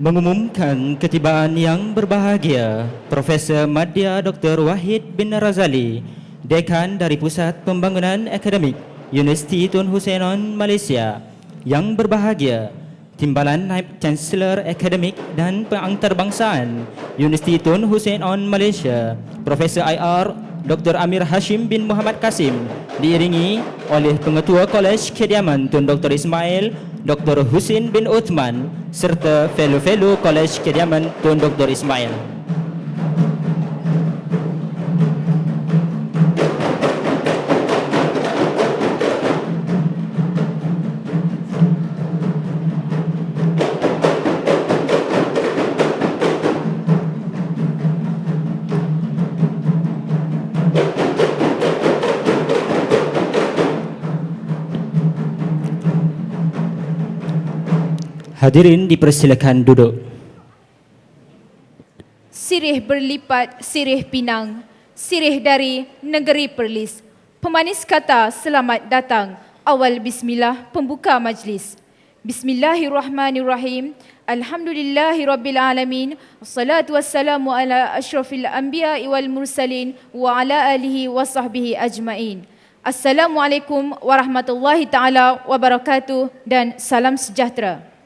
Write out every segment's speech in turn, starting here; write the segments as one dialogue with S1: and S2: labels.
S1: Mengumumkan ketibaan yang berbahagia Profesor Madya Dr. Wahid bin Razali, Dekan dari Pusat Pembangunan Akademik Universiti Tun Hussein Malaysia. Yang berbahagia Timbalan Naib Chancellor Akademik dan Pengantarbangsaan Universiti Tun Hussein Malaysia, Profesor IR Dr. Amir Hashim bin Muhammad Kasim, diiringi oleh Pengetua Kolej Kediaman Tun Dr. Ismail Dr. Husin bin Uthman serta fellow-fellow Kolej Kediaman Tun Dr. Ismail. Hadirin dipersilakan duduk.
S2: Sirih berlipat, sirih Pinang, sirih dari negeri Perlis. Pemanis kata selamat datang. Awal bismillah pembuka majlis. Bismillahirrahmanirrahim. Alhamdulillahirabbil alamin. Wassalatu wassalamu ala asyrafil anbiya'i wal mursalin wa ala alihi wa sahbihi ajmain. Assalamualaikum warahmatullahi taala wabarakatuh dan salam sejahtera.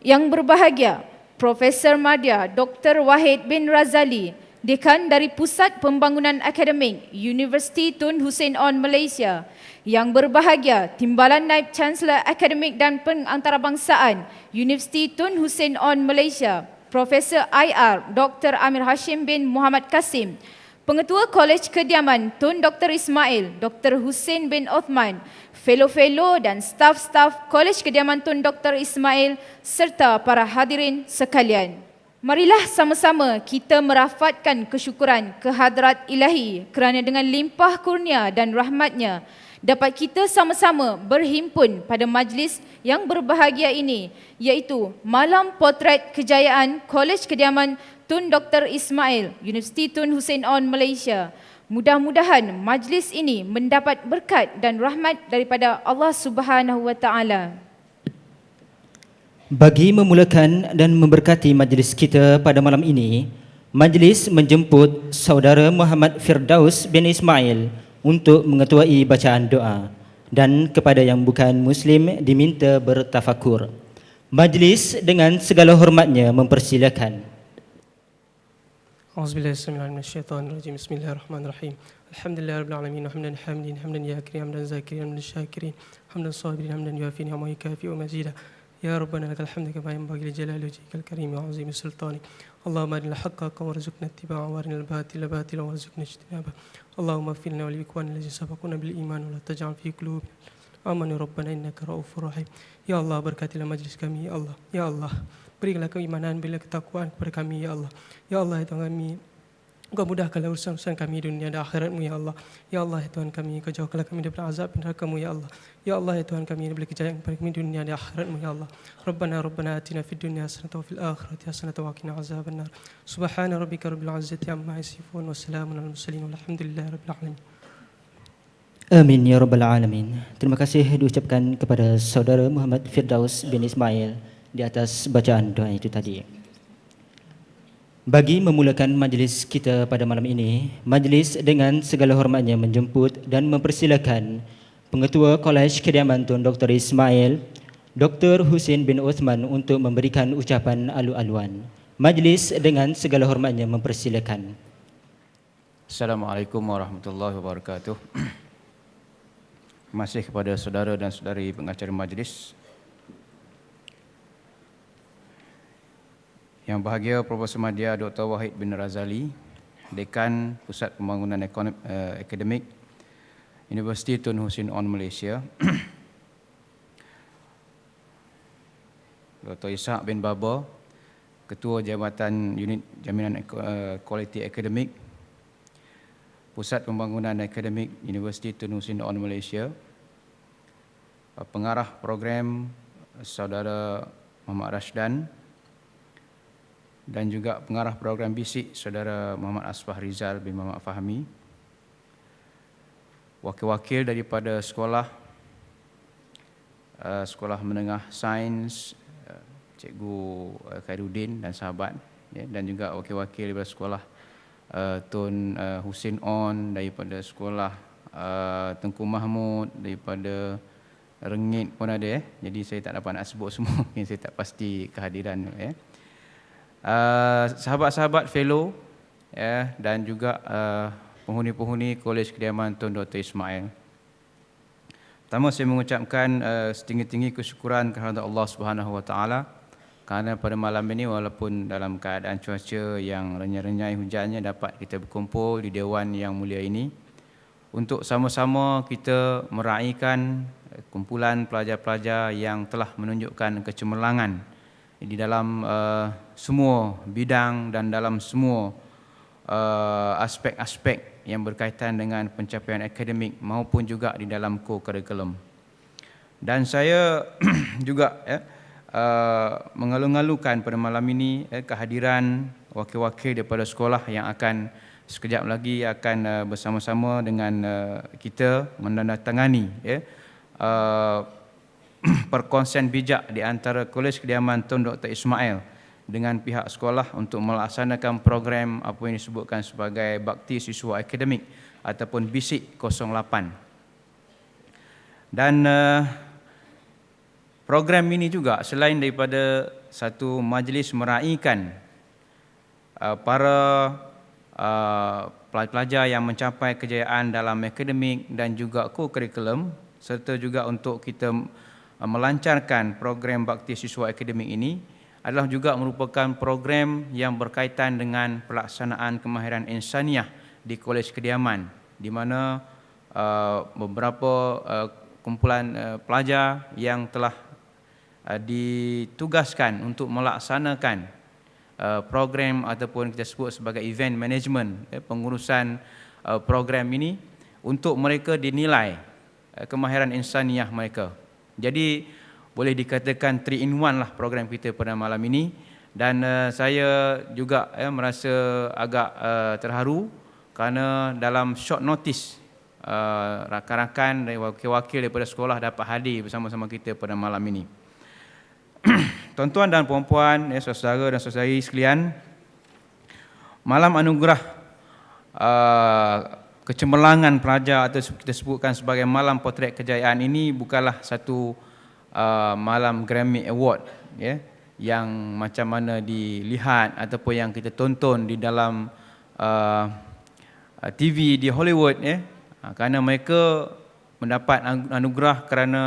S2: Yang berbahagia, Profesor Madya Dr. Wahid bin Razali, Dekan dari Pusat Pembangunan Akademik Universiti Tun Hussein Malaysia. Yang berbahagia, Timbalan Naib Chancellor Akademik dan Pengantarbangsaan Universiti Tun Hussein Malaysia, Profesor IR Dr. Amir Hashim bin Muhammad Kasim, Pengetua Kolej Kediaman Tun Dr. Ismail Dr. Husin bin Uthman, fellow-fellow dan staf-staf Kolej Kediaman Tun Dr. Ismail serta para hadirin sekalian. Marilah sama-sama kita merafatkan kesyukuran kehadrat Ilahi kerana dengan limpah kurnia dan rahmatnya dapat kita sama-sama berhimpun pada majlis yang berbahagia ini, iaitu Malam Potret Kejayaan Kolej Kediaman Tun Dr. Ismail Universiti Tun Hussein Malaysia. Mudah-mudahan majlis ini mendapat berkat dan rahmat daripada Allah Subhanahu wa taala.
S1: Bagi memulakan dan memberkati majlis kita pada malam ini, majlis menjemput saudara Muhammad Firdaus bin Ismail untuk mengetuai bacaan doa dan kepada yang bukan Muslim diminta bertafakur. Majlis dengan segala hormatnya mempersilakan.
S3: Auzubillahi minasyaitanir rajim. Bismillahirrahmanirrahim. Alhamdulillahirabbil alamin hamdan hamidin hamdan yakirin hamdan zakirin hamdan syakirin hamdan sabirin hamdan yuafi ni'amahu yukafi'u mazida. Ya Rabbana lakal hamdu kama yanbaghi li jalali wajhikal karim wa 'azimi sultanik. Allahumma arinal haqqa warzuqna ittiba'a wa arinal batila batila warzuqna ijtinaba. Allahumma ighfir lana wa li ikhwanina allazina sabaquna bil iman wa la taj'al fi qulubina amanu rabbana innaka ra'ufur rahim. Ya Allah, berkatilah majlis kami ya Allah. Ya Allah, berikanlah keimanan bila ketakwaan kepada kami ya Allah. Ya Allah ya Tuhan kami, Engkau mudahkanlah urusan-urusan kami dunia dan akhirat-Mu ya Allah. Ya Allah ya Tuhan kami, Engkau jauhkanlah kami daripada azab neraka-Mu ya Allah. Ya Allah ya Tuhan kami, beri kejayaan kepada kami dunia dan akhirat-Mu ya Allah. Rabbana atina fid dunya hasanatan wa fil akhirati hasanatan wa qina azabannar. Subhana rabbika rabbil izzati amma yasifun wa salamun alal mursalin walhamdulillahi rabbil alamin.
S1: Amin ya rabbal alamin. Terima kasih diucapkan kepada saudara Muhammad Firdaus bin Ismail di atas bacaan doa itu tadi. Bagi memulakan majlis kita pada malam ini, majlis dengan segala hormatnya menjemput dan mempersilakan Pengetua Kolej Kediaman Tun Dr. Ismail, Dr. Husin bin Uthman untuk memberikan ucapan alu-aluan. Majlis dengan segala hormatnya mempersilakan.
S4: Assalamualaikum warahmatullahi wabarakatuh. Terima kasih kepada saudara dan saudari pengacara majlis. Yang bahagia Profesor Madya Dr. Wahid bin Razali, Dekan Pusat Pembangunan Akademik Universiti Tun Hussein Malaysia. Dr. Ishak bin Baba, Ketua Jabatan Unit Jaminan Kualiti Akademik Pusat Pembangunan Akademik Universiti Tun Hussein Malaysia. Pengarah program Saudara Muhammad Rashdan, dan juga pengarah program BISIK Saudara Muhammad Asfah Rizal bin Muhammad Fahmi, wakil-wakil daripada sekolah Menengah Sains Cikgu Khairuddin dan sahabat, ya, dan juga wakil-wakil daripada sekolah Tun Husin On, daripada sekolah Tengku Mahmud, daripada Rengit pun ada, jadi saya tak dapat nak sebut semua, mungkin saya tak pasti kehadiran, ya. Sahabat-sahabat fellow, ya, dan juga penghuni-penghuni Kolej Kediaman Tun Dr. Ismail. Pertama, saya mengucapkan setinggi-tinggi kesyukuran kepada Allah Subhanahu Wa Taala kerana pada malam ini walaupun dalam keadaan cuaca yang renyai-renyai hujannya dapat kita berkumpul di Dewan yang mulia ini untuk sama-sama kita meraihkan kumpulan pelajar-pelajar yang telah menunjukkan kecemerlangan di dalam semua bidang dan dalam semua aspek-aspek yang berkaitan dengan pencapaian akademik maupun juga di dalam co-curriculum. Dan saya juga mengalu-alukan pada malam ini kehadiran wakil-wakil daripada sekolah yang akan sekejap lagi akan bersama-sama dengan kita menandatangani perkongsian bijak di antara Kolej Kediaman Tun Dr. Ismail dengan pihak sekolah untuk melaksanakan program apa yang disebutkan sebagai Bakti Siswa Akademik ataupun BISIK 08. Dan program ini juga selain daripada satu majlis meraihkan para pelajar yang mencapai kejayaan dalam akademik dan juga co-curriculum, serta juga untuk kita melancarkan program Bakti Siswa Akademik ini, adalah juga merupakan program yang berkaitan dengan pelaksanaan kemahiran insaniah di Kolej Kediaman, di mana beberapa kumpulan pelajar yang telah ditugaskan untuk melaksanakan program ataupun kita sebut sebagai event management, pengurusan program ini, untuk mereka dinilai kemahiran insaniah mereka. Jadi boleh dikatakan 3-in-1 lah program kita pada malam ini. Dan saya juga merasa agak terharu kerana dalam short notice rakan-rakan dan wakil-wakil daripada sekolah dapat hadir bersama-sama kita pada malam ini. Tuan-tuan dan puan-puan, saudara dan saudari sekalian, malam anugerah kecemerlangan pelajar atau kita sebutkan sebagai malam potret kejayaan ini bukanlah satu malam Grammy Award, ya, yang macam mana dilihat ataupun yang kita tonton di dalam TV di Hollywood, ya, kerana mereka mendapat anugerah kerana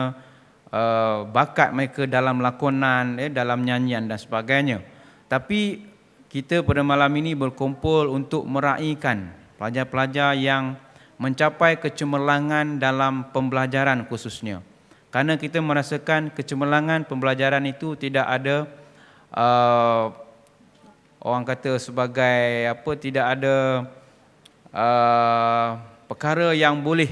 S4: bakat mereka dalam lakonan, dalam nyanyian dan sebagainya. Tapi kita pada malam ini berkumpul untuk meraihkan pelajar-pelajar yang mencapai kecemerlangan dalam pembelajaran khususnya. Kerana kita merasakan kecemerlangan pembelajaran itu tidak ada orang kata sebagai apa, tidak ada perkara yang boleh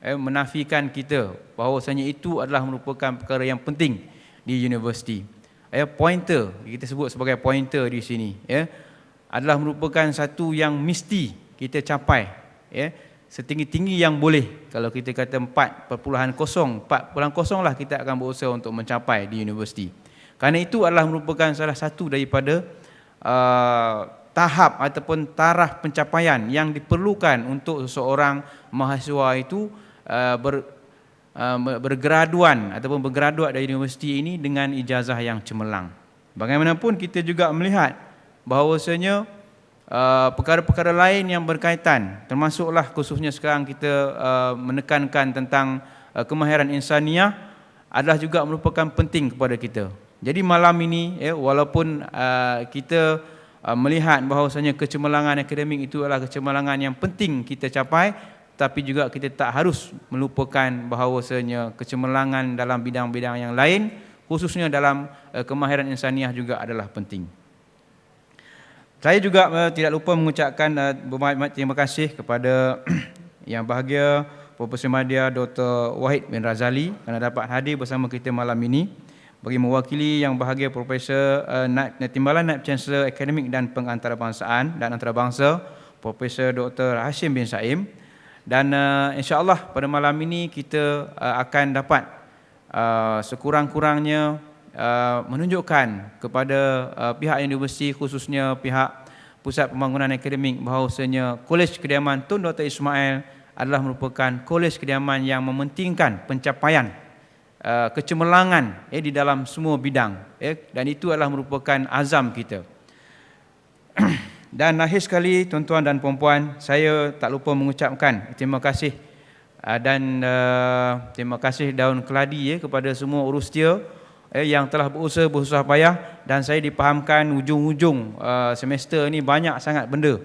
S4: menafikan kita bahawasanya itu adalah merupakan perkara yang penting di universiti. Pointer, kita sebut sebagai pointer di sini, adalah merupakan satu yang mesti kita capai, setinggi-tinggi yang boleh. Kalau kita kata 4.0 lah kita akan berusaha untuk mencapai di universiti. Kerana itu adalah merupakan salah satu daripada tahap ataupun taraf pencapaian yang diperlukan untuk seseorang mahasiswa itu bergraduan ataupun bergraduat dari universiti ini dengan ijazah yang cemerlang. Bagaimanapun kita juga melihat bahawasanya perkara-perkara lain yang berkaitan, termasuklah khususnya sekarang kita menekankan tentang kemahiran insaniah, adalah juga merupakan penting kepada kita. Jadi malam ini, walaupun kita melihat bahawasanya kecemerlangan akademik itu adalah kecemerlangan yang penting kita capai, tapi juga kita tak harus melupakan bahawasanya kecemerlangan dalam bidang-bidang yang lain, khususnya dalam kemahiran insaniah juga adalah penting. Saya juga tidak lupa mengucapkan berbanyak terima kasih kepada Yang Bahagia Profesor Madya Dr. Wahid bin Razali kerana dapat hadir bersama kita malam ini. Bagi mewakili Yang Bahagia Profesor Timbalan Naib Chancellor Akademik dan Pengantarabangsa dan Antarabangsa Profesor Dr. Hashim bin Saim. Dan insya-Allah pada malam ini kita akan dapat sekurang-kurangnya menunjukkan kepada pihak universiti, khususnya pihak Pusat Pembangunan Akademik, bahawasanya Kolej Kediaman Tun Dr. Ismail adalah merupakan kolej kediaman yang mementingkan pencapaian kecemerlangan di dalam semua bidang, dan itu adalah merupakan azam kita. Dan akhir sekali, tuan-tuan dan puan-puan, saya tak lupa mengucapkan terima kasih dan terima kasih Daun Keladi kepada semua urus dia yang telah berusaha bersusah payah, dan saya dipahamkan hujung-hujung semester ni banyak sangat benda.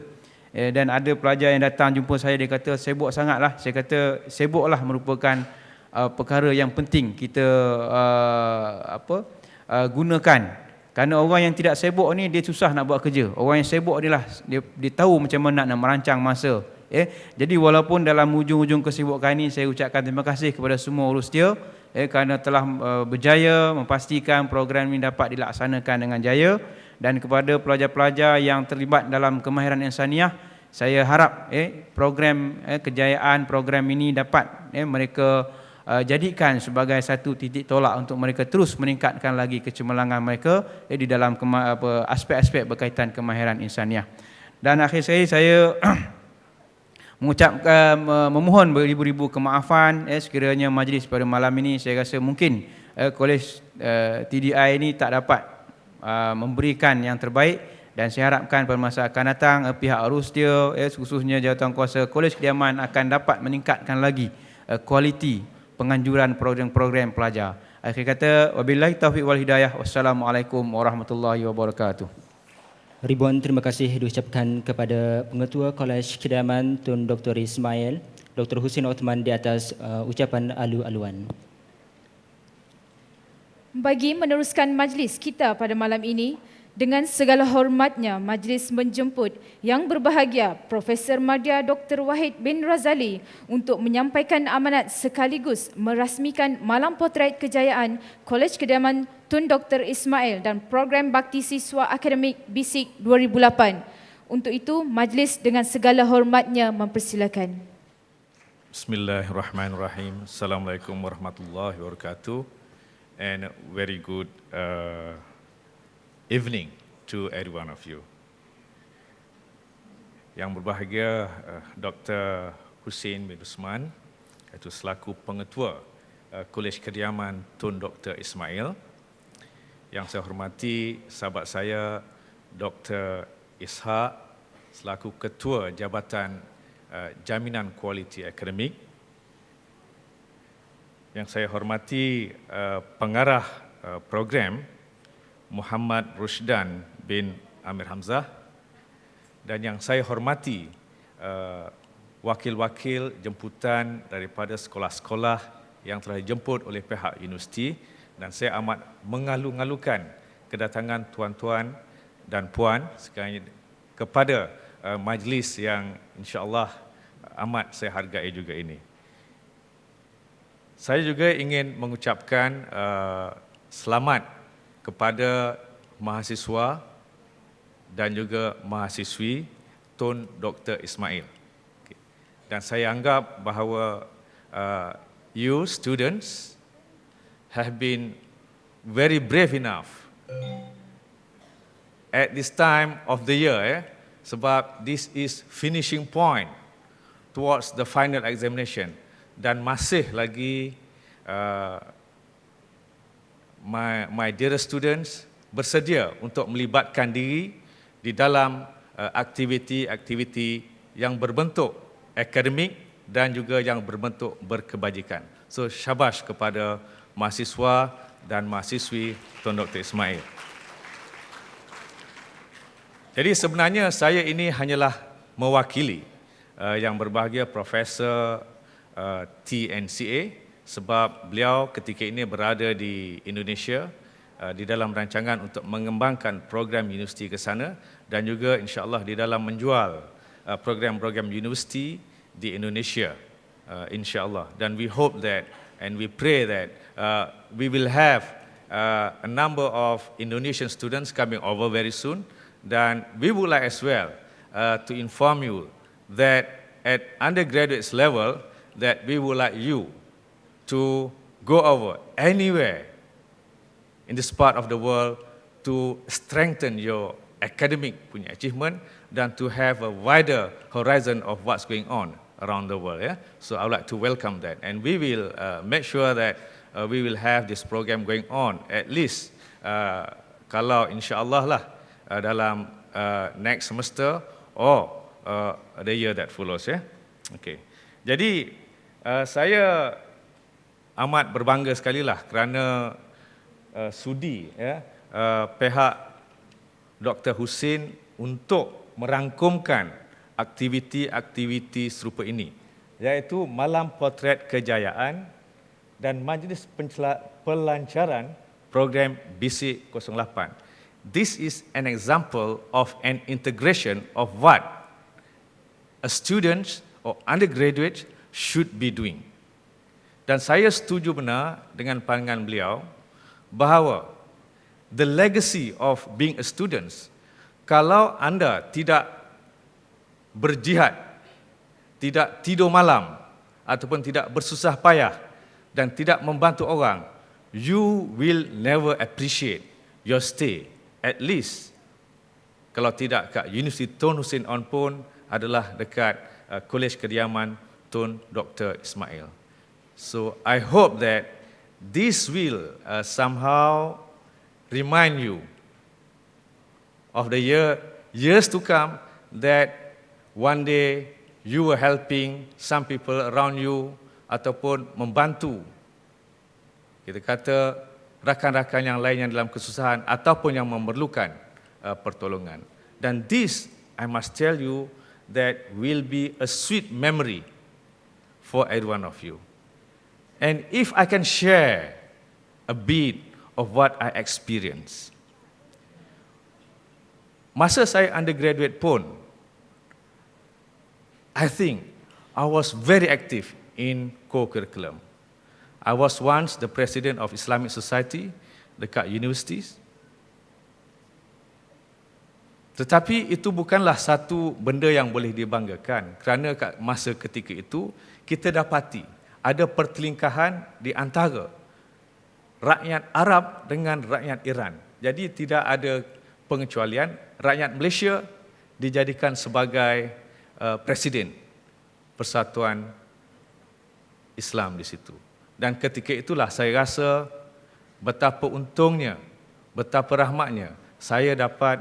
S4: Dan ada pelajar yang datang jumpa saya, dia kata sibuk sangatlah. Saya kata sibuklah merupakan perkara yang penting kita gunakan. Kerana orang yang tidak sibuk ni dia susah nak buat kerja. Orang yang sibuk ni lah dia tahu macam mana nak merancang masa. Jadi walaupun dalam hujung-hujung kesibukan ini, saya ucapkan terima kasih kepada semua urus dia kerana telah berjaya memastikan program ini dapat dilaksanakan dengan jaya. Dan kepada pelajar-pelajar yang terlibat dalam kemahiran insaniah, saya harap program kejayaan program ini dapat mereka jadikan sebagai satu titik tolak untuk mereka terus meningkatkan lagi kecemerlangan mereka di dalam aspek-aspek berkaitan kemahiran insaniah. Dan akhir sekali saya mengucapkan memohon beribu-ribu kemaafan sekiranya majlis pada malam ini saya rasa mungkin Kolej TDI ini tak dapat memberikan yang terbaik, dan saya harapkan pada masa akan datang pihak urus dia khususnya jawatankuasa Kolej Kediaman akan dapat meningkatkan lagi kualiti penganjuran program-program pelajar. Akhir kata, wabillahi taufiq wal hidayah. Wassalamualaikum warahmatullahi wabarakatuh.
S1: Ribuan terima kasih diucapkan kepada Pengetua Kolej Kediaman Tun Dr. Ismail, Dr. Husin Othman, di atas ucapan alu-aluan.
S2: Bagi meneruskan majlis kita pada malam ini, dengan segala hormatnya majlis menjemput Yang Berbahagia Profesor Madya Dr. Wahid bin Razali untuk menyampaikan amanat sekaligus merasmikan Malam Potret Kejayaan Kolej Kediaman Tun Dr. Ismail dan Program Bakti Siswa Akademik BISIK 2008. Untuk itu, majlis dengan segala hormatnya mempersilakan.
S5: Bismillahirrahmanirrahim. Assalamualaikum warahmatullahi wabarakatuh. And very good evening to every one of you. Yang berbahagia Dr. Husin bin Usman, iaitu selaku Pengetua Kolej Kediaman Tun Dr. Ismail. Yang saya hormati sahabat saya Dr. Ishaq selaku Ketua Jabatan Jaminan Kualiti Akademik. Yang saya hormati pengarah program Muhammad Rushdan bin Amir Hamzah, dan yang saya hormati wakil-wakil jemputan daripada sekolah-sekolah yang telah dijemput oleh pihak universiti, dan saya amat mengalu-ngalukan kedatangan tuan-tuan dan puan sekalian kepada majlis yang insya-Allah amat saya hargai juga ini. Saya juga ingin mengucapkan selamat kepada mahasiswa dan juga mahasiswi Tun Dr. Ismail. Dan saya anggap bahawa you students have been very brave enough at this time of the year, sebab this is finishing point towards the final examination. Dan masih lagi my dear students bersedia untuk melibatkan diri di dalam aktiviti-aktiviti yang berbentuk akademik dan juga yang berbentuk berkebajikan. So syabas kepada mahasiswa dan mahasiswi Tun Dr. Ismail. Jadi sebenarnya saya ini hanyalah mewakili yang berbahagia Profesor TNCA, sebab beliau ketika ini berada di Indonesia di dalam rancangan untuk mengembangkan program universiti ke sana, dan juga insya-Allah di dalam menjual program-program universiti di Indonesia, insya-Allah. Dan we hope that and we pray that we will have a number of Indonesian students coming over very soon, dan we would like as well to inform you that at undergraduate level that we would like you to go over anywhere in this part of the world to strengthen your academic punya achievement dan to have a wider horizon of what's going on around the world. Yeah? So I would like to welcome that, and we will make sure that we will have this program going on at least kalau insya-Allah lah dalam next semester or the year that follows. Yeah? Okay. Jadi saya amat berbangga sekali lah kerana sudi pihak Dr. Husin untuk merangkumkan aktiviti-aktiviti serupa ini, iaitu Malam Potret Kejayaan dan Majlis Pelancaran Program Bisik 08. This is an example of an integration of what a student or undergraduate should be doing. Dan saya setuju benar dengan pandangan beliau bahawa the legacy of being a student, kalau anda tidak berjihad, tidak tidur malam ataupun tidak bersusah payah dan tidak membantu orang, you will never appreciate your stay. At least kalau tidak kat Universiti Tun Hussein On pun adalah dekat Kolej Kediaman Tun Dr. Ismail. So I hope that this will somehow remind you of the years to come, that one day you were helping some people around you ataupun membantu, kita kata, rakan-rakan yang lain yang dalam kesusahan ataupun yang memerlukan pertolongan. Dan this, I must tell you, that will be a sweet memory for every one of you. And if I can share a bit of what I experienced. Masa saya undergraduate pun, I think I was very active in co-curriculum. I was once the president of Islamic Society dekat universities. Tetapi itu bukanlah satu benda yang boleh dibanggakan, kerana kat masa ketika itu kita dapati ada pertelingkahan di antara rakyat Arab dengan rakyat Iran. Jadi tidak ada pengecualian, rakyat Malaysia dijadikan sebagai presiden Persatuan Islam di situ. Dan ketika itulah saya rasa betapa untungnya, betapa rahmatnya saya dapat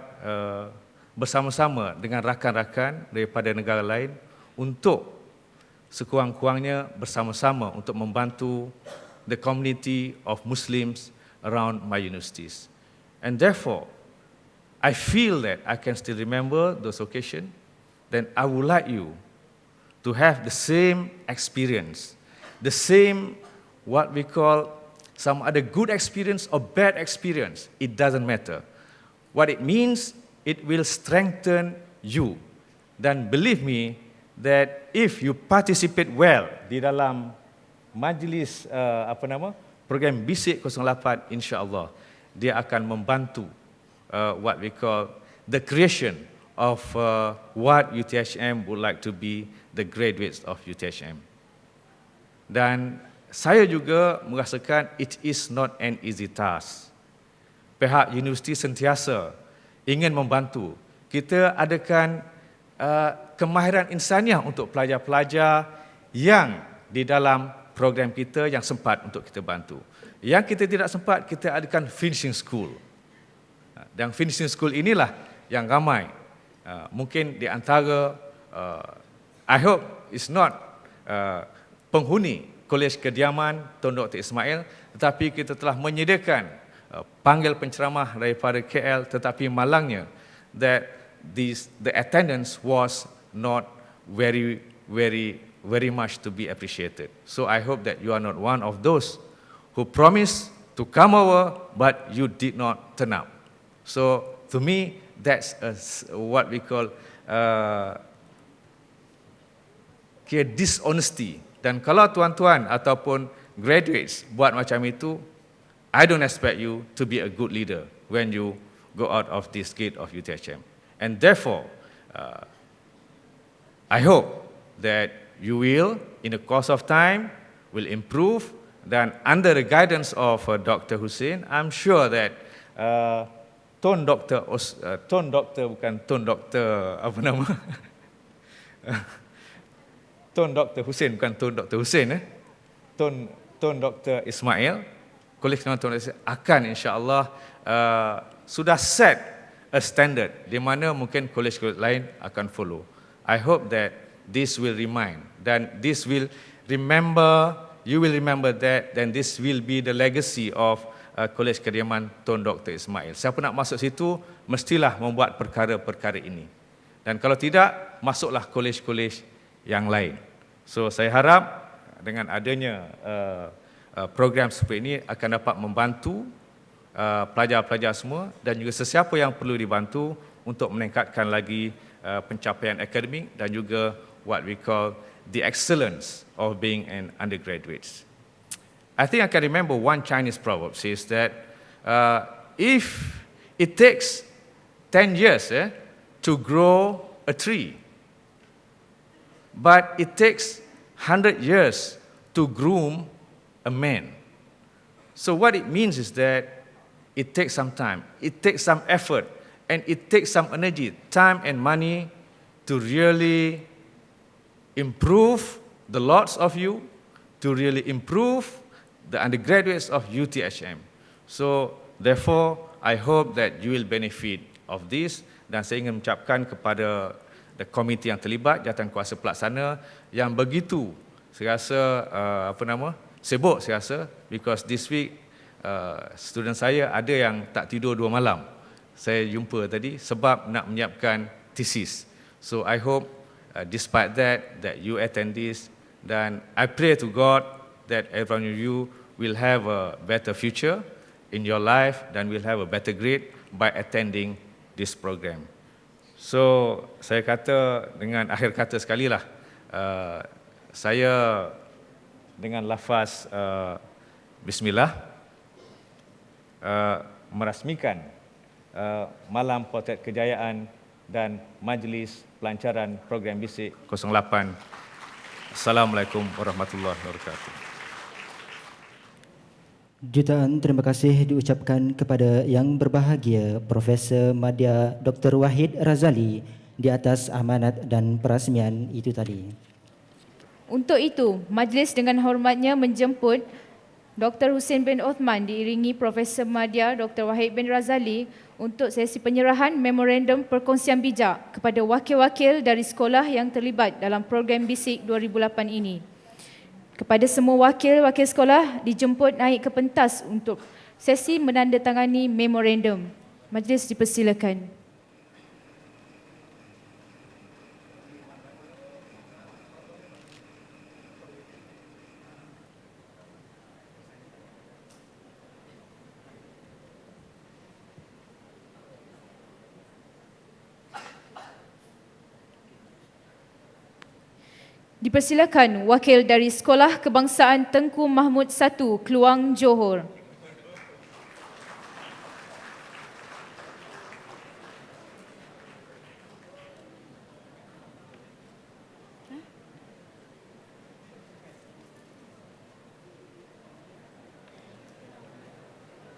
S5: bersama-sama dengan rakan-rakan daripada negara lain untuk sekurang-kurangnya bersama-sama untuk membantu the community of Muslims around my universities. And therefore, I feel that I can still remember those occasions. Then I would like you to have the same experience, the same what we call some other good experience or bad experience. It doesn't matter. What it means, it will strengthen you. Dan believe me that if you participate well di dalam majlis program Bisik 08, insya-Allah dia akan membantu what we call the creation of what UTHM would like to be the graduates of UTHM. Dan saya juga merasakan it is not an easy task. Pihak universiti sentiasa ingin membantu. Kita adakan kemahiran insaniah untuk pelajar-pelajar yang di dalam program kita yang sempat untuk kita bantu. Yang kita tidak sempat, kita adakan finishing school. Dan finishing school inilah yang ramai. Mungkin di antara, I hope it's not penghuni Kolej Kediaman Tun Dr. Ismail, tetapi kita telah menyediakan panggil penceramah daripada KL, tetapi malangnya that the attendance was not very much to be appreciated. So I hope that you are not one of those who promised to come over but you did not turn up. So to me, that's what we call dishonesty. Dan kalau tuan-tuan ataupun graduates buat macam itu, I don't expect you to be a good leader when you go out of this gate of UTHM. And therefore, I hope that you will, in the course of time, will improve Dan under the guidance of Dr. Hussein, I'm sure that Tun Dr. Tun Dr. Hussein, bukan Tun Dr. Hussein, Tun Dr. Ismail, Kolej Kedinaman Tun Dr. Ismail akan insya-Allah sudah set a standard di mana mungkin kolej-kolej lain akan follow. I hope that this will remind, dan this will remember, you will remember that, then this will be the legacy of Kolej Kediaman Tun Dr. Ismail. Siapa nak masuk situ, mestilah membuat perkara-perkara ini. Dan kalau tidak, masuklah kolej-kolej yang lain. So, saya harap dengan adanya program seperti ini akan dapat membantu pelajar-pelajar semua dan juga sesiapa yang perlu dibantu untuk meningkatkan lagi pencapaian akademik dan juga what we call the excellence of being an undergraduate. I think I can remember one Chinese proverb says that if it takes 10 years to grow a tree, but it takes 100 years to groom a man. So what it means is that it takes some time, it takes some effort, and it takes some energy, time and money to really improve the lots of you, to really improve the undergraduates of UTHM. So therefore, I hope that you will benefit of this, dan saya ingin mengucapkan kepada the komiti yang terlibat, jawatankuasa pelaksana yang begitu saya rasa sibuk saya rasa, because this week student saya ada yang tak tidur 2 malam. Saya jumpa tadi sebab nak menyiapkan thesis. So I hope despite that you attend this, dan I pray to God that every one of you will have a better future in your life dan will have a better grade by attending this program. So, saya kata dengan akhir kata sekali lah, saya dengan lafaz Bismillah merasmikan Malam Potret Kejayaan dan Majlis Pelancaran Program Bisik 08. Assalamualaikum warahmatullahi wabarakatuh.
S1: Jutaan terima kasih diucapkan kepada yang berbahagia Profesor Madya Dr. Wahid Razali di atas amanat dan perasmian itu tadi.
S2: Untuk itu, majlis dengan hormatnya menjemput Dr. Hussein bin Othman diiringi Profesor Madya Dr. Wahid bin Razali untuk sesi penyerahan memorandum perkongsian bijak kepada wakil-wakil dari sekolah yang terlibat dalam program BISIK 2008 ini. Kepada semua wakil-wakil sekolah dijemput naik ke pentas untuk sesi menandatangani memorandum. Majlis dipersilakan. Dipersilakan wakil dari Sekolah Kebangsaan Tengku Mahmud I, Kluang, Johor.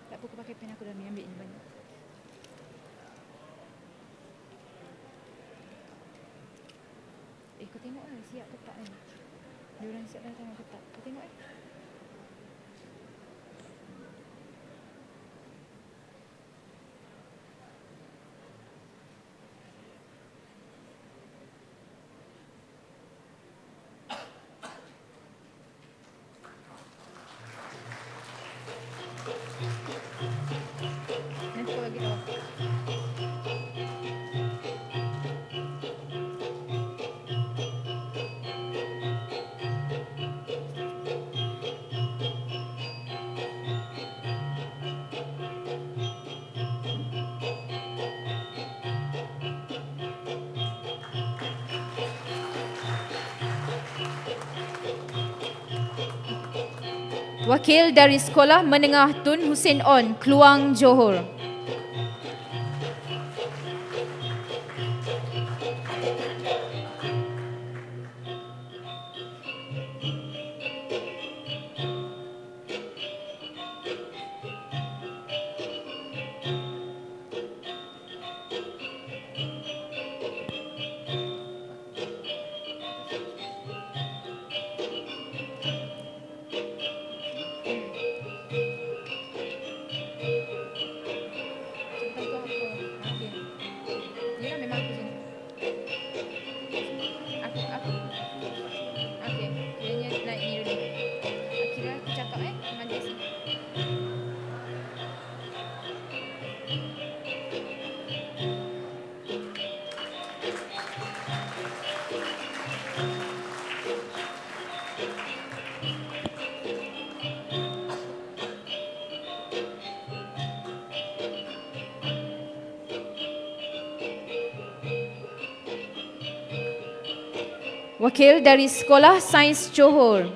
S2: Tak apa, aku pakai pen aku dah ambil ni banyak. Kau tengok lah siap ke tak kan? Diorang siap dah tengok ke tak? Kau tengok nanti kau bagi tahu. Wakil dari Sekolah Menengah Tun Hussein On, Kluang, Johor. wakil dari Sekolah Sains Johor.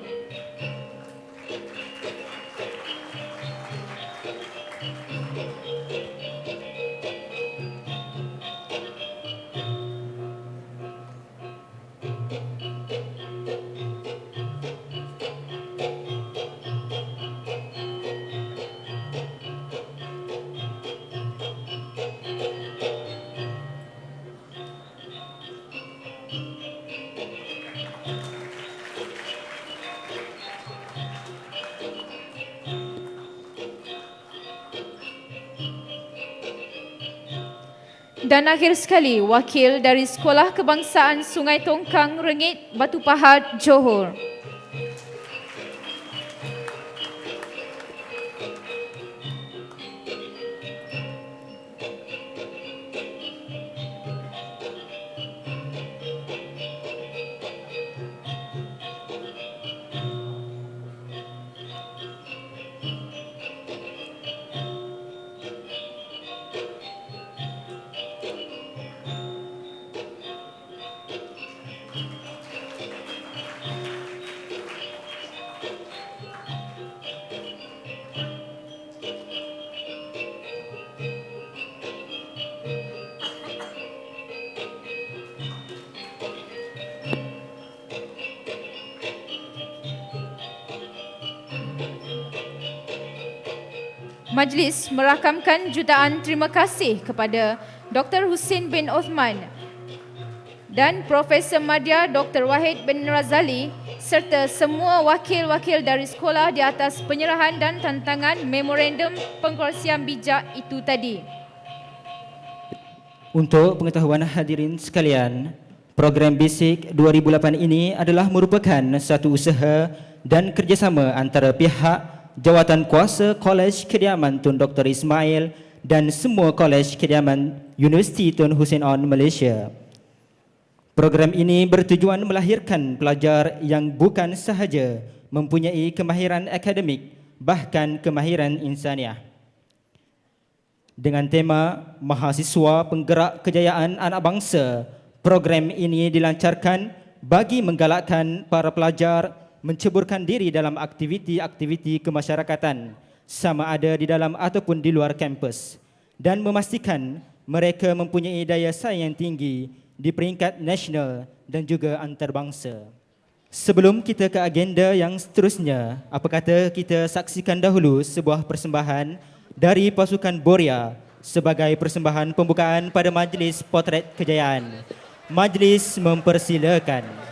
S2: Dan akhir sekali, wakil dari Sekolah Kebangsaan Sungai Tongkang Rengit Batu Pahat Johor. Majlis merakamkan jutaan terima kasih kepada Dr. Husin bin Othman dan Profesor Madya Dr. Wahid bin Razali serta semua wakil-wakil dari sekolah di atas penyerahan dan tantangan memorandum pengkongsian bijak itu tadi.
S1: Untuk pengetahuan hadirin sekalian, program Basic 2008 ini adalah merupakan satu usaha dan kerjasama antara pihak Jawatan Kuasa Kolej Kediaman Tun Dr. Ismail dan semua Kolej Kediaman Universiti Tun Hussein On Malaysia. Program ini bertujuan melahirkan pelajar yang bukan sahaja mempunyai kemahiran akademik, bahkan kemahiran insaniah. Dengan tema Mahasiswa Penggerak Kejayaan Anak Bangsa, program ini dilancarkan bagi menggalakkan para pelajar menceburkan diri dalam aktiviti-aktiviti kemasyarakatan sama ada di dalam ataupun di luar kampus dan memastikan mereka mempunyai daya saing yang tinggi di peringkat nasional dan juga antarabangsa. Sebelum kita ke agenda yang seterusnya, apa kata kita saksikan dahulu sebuah persembahan dari pasukan Boria sebagai persembahan pembukaan pada majlis potret kejayaan. Majlis mempersilakan.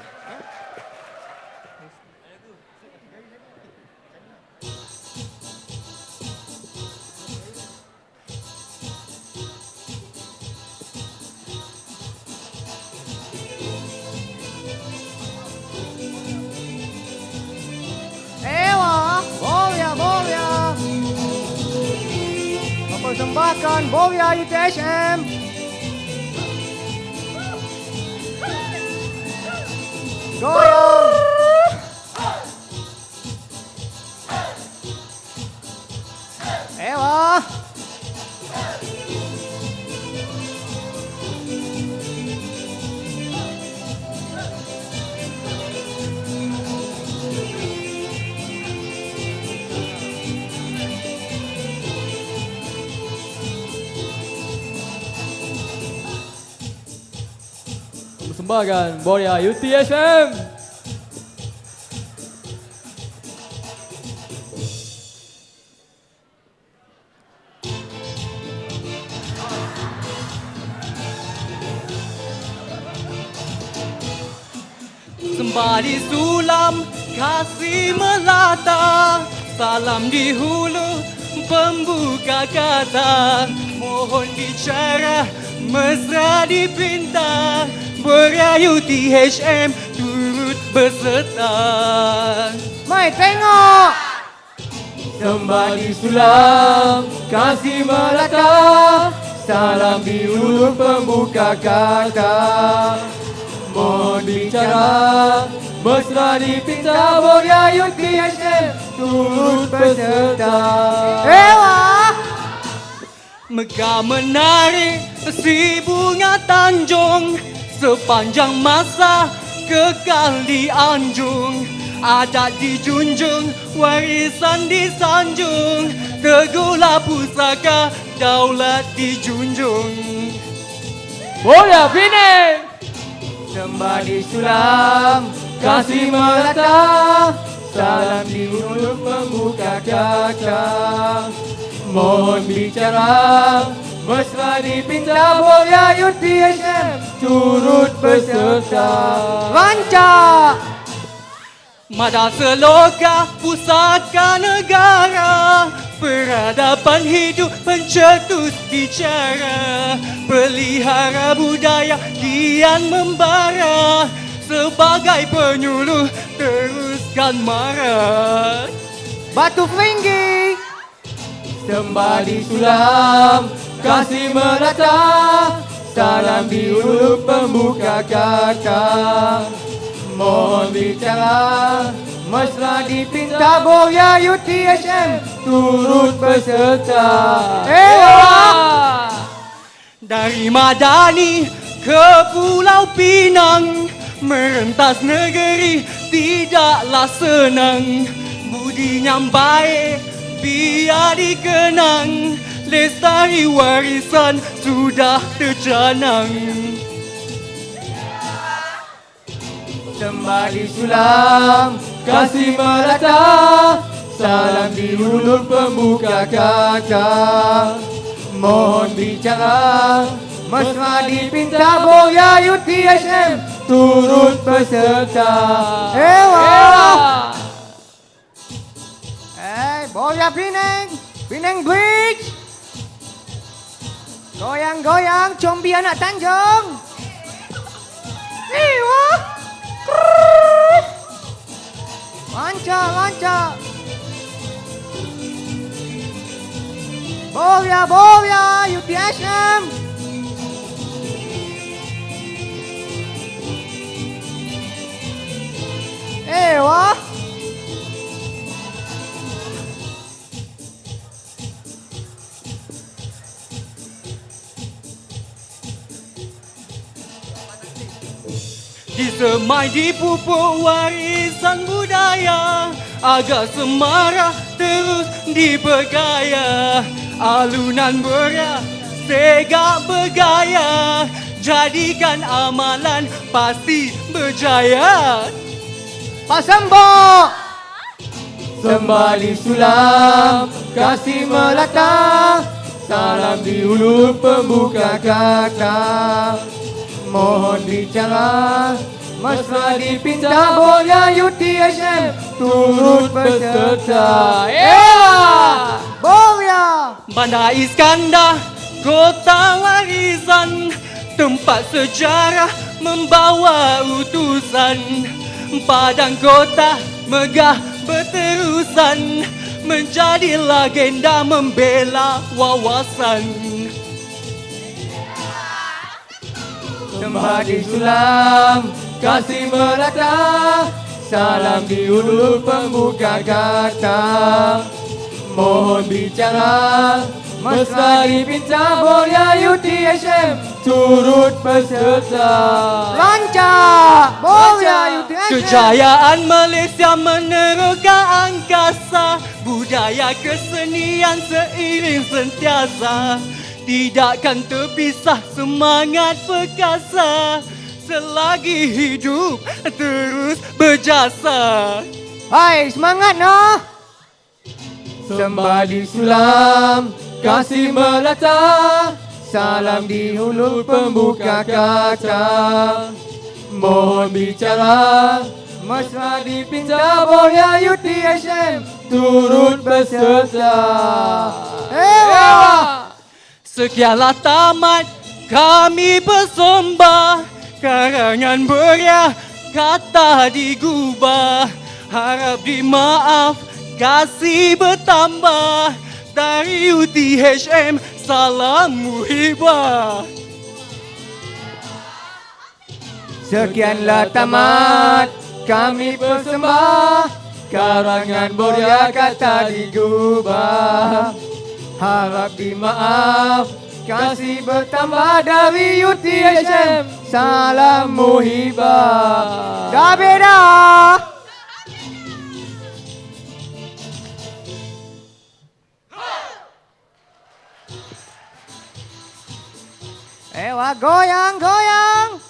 S6: Mempersembahkan Boria UTHM goyang Ewa
S7: Mempersembahkan Boria UTHM. Sembari sulam kasih melata, salam di hulu pembuka kata, mohon bicara mesra dipinta, Boria UTHM turut berserta.
S6: Mai tengok
S7: Sembari sulam kasih melata, salam di hulu pembuka kata, mohon bicara mesra dipinta, Boria UTHM turut berserta.
S6: Ewa
S7: Megah menari si bunga Tanjung, sepanjang masa kekal dianjung, adat dijunjung, warisan disanjung, teguhlah pusaka, daulat dijunjung. Bola Penang!
S6: Sembah disulam, kasih melata, salam di mulut membuka kaca. Mohon bicara, mesra dipinta, Boya UTHM turut berserta. Lancar!
S7: Mada seloka pusaka negara, peradaban hidup pencetus bicara, pelihara budaya kian membara, sebagai penyuluh teruskan marah.
S6: Batu Feringgi,
S7: Sembah disulam, kasih melata, salam di hulu pembuka kata. Mohon bicara,
S6: mesra dipinta, Boya UTHM
S7: turut berserta. Dari Madani ke Pulau Pinang, merentas negeri tidaklah senang. Budinya baik biar dikenang, lestari warisan sudah tercanang.
S6: Sembah disulam, kasih melata, salam di hulu pembuka kaca. Mohon bicara, mesra dipinta, Boya UTHM turut berserta. Boya Penang Bridge, goyang-goyang, combi anak Tanjung. Lancar. Boya UTHM. Wah.
S7: Disemai di pupuk warisan budaya, agar semarak terus dibergaya. Alunan beria, segak bergaya, jadikan amalan pasti berjaya.
S6: Pak Sembok,
S7: Sembah disulam, kasih melata, salam di hulu pembuka kata. Mohon bicara, mesra dipinta, Boya UTHM turut berserta.
S6: Boya.
S7: Bandar Iskandar, kota warisan, tempat sejarah membawa utusan. Padang kota megah berterusan, menjadi legenda membela wawasan.
S6: Sembah disulam, kasih melata, salam di hulu pembuka kata. Mohon bicara, mesra dipinta, Boya UTHM turut berserta. Lancar, Boya UTHM.
S7: Kejayaan Malaysia meneroka angkasa, budaya kesenian seiring sentiasa. Tidakkan terpisah semangat perkasa, selagi hidup terus berjasa.
S6: Hai, semangat noh.
S7: Sembah disulam, kasih melata, salam di hulu pembuka kaca. Mohon bicara, mesra dipinta, Boya UTHM turut berserta. Sekianlah tamat kami bersembah, karangan beria kata digubah, harap dimaaf kasih bertambah, dari UTHM salam muhibah.
S6: Sekianlah tamat kami bersembah, karangan beria kata digubah, harap dimaaf kasih bertambah dari UTHM. Salam muhibah. Dah beda. Wah, goyang, goyang.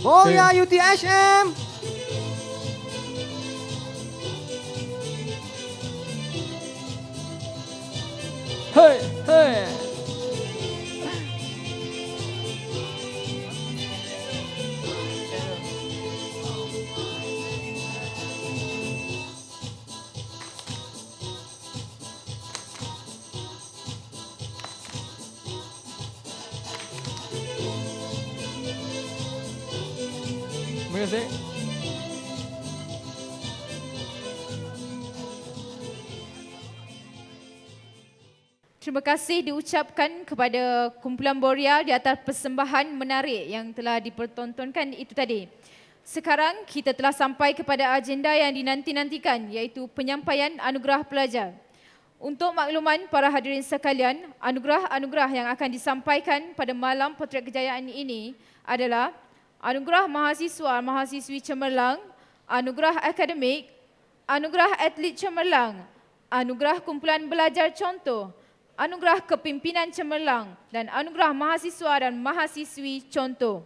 S6: Goyang UTHM. Hey, hey. Terima kasih.
S2: Terima kasih diucapkan kepada kumpulan Boria di atas persembahan menarik yang telah dipertontonkan itu tadi. Sekarang kita telah sampai kepada agenda yang dinanti-nantikan iaitu penyampaian anugerah pelajar. Untuk makluman para hadirin sekalian, anugerah-anugerah yang akan disampaikan pada malam Potret Kejayaan ini adalah anugerah mahasiswa-mahasiswi cemerlang, anugerah akademik, anugerah atlet cemerlang, anugerah kumpulan belajar contoh, anugerah kepimpinan cemerlang dan anugerah mahasiswa dan mahasiswi contoh.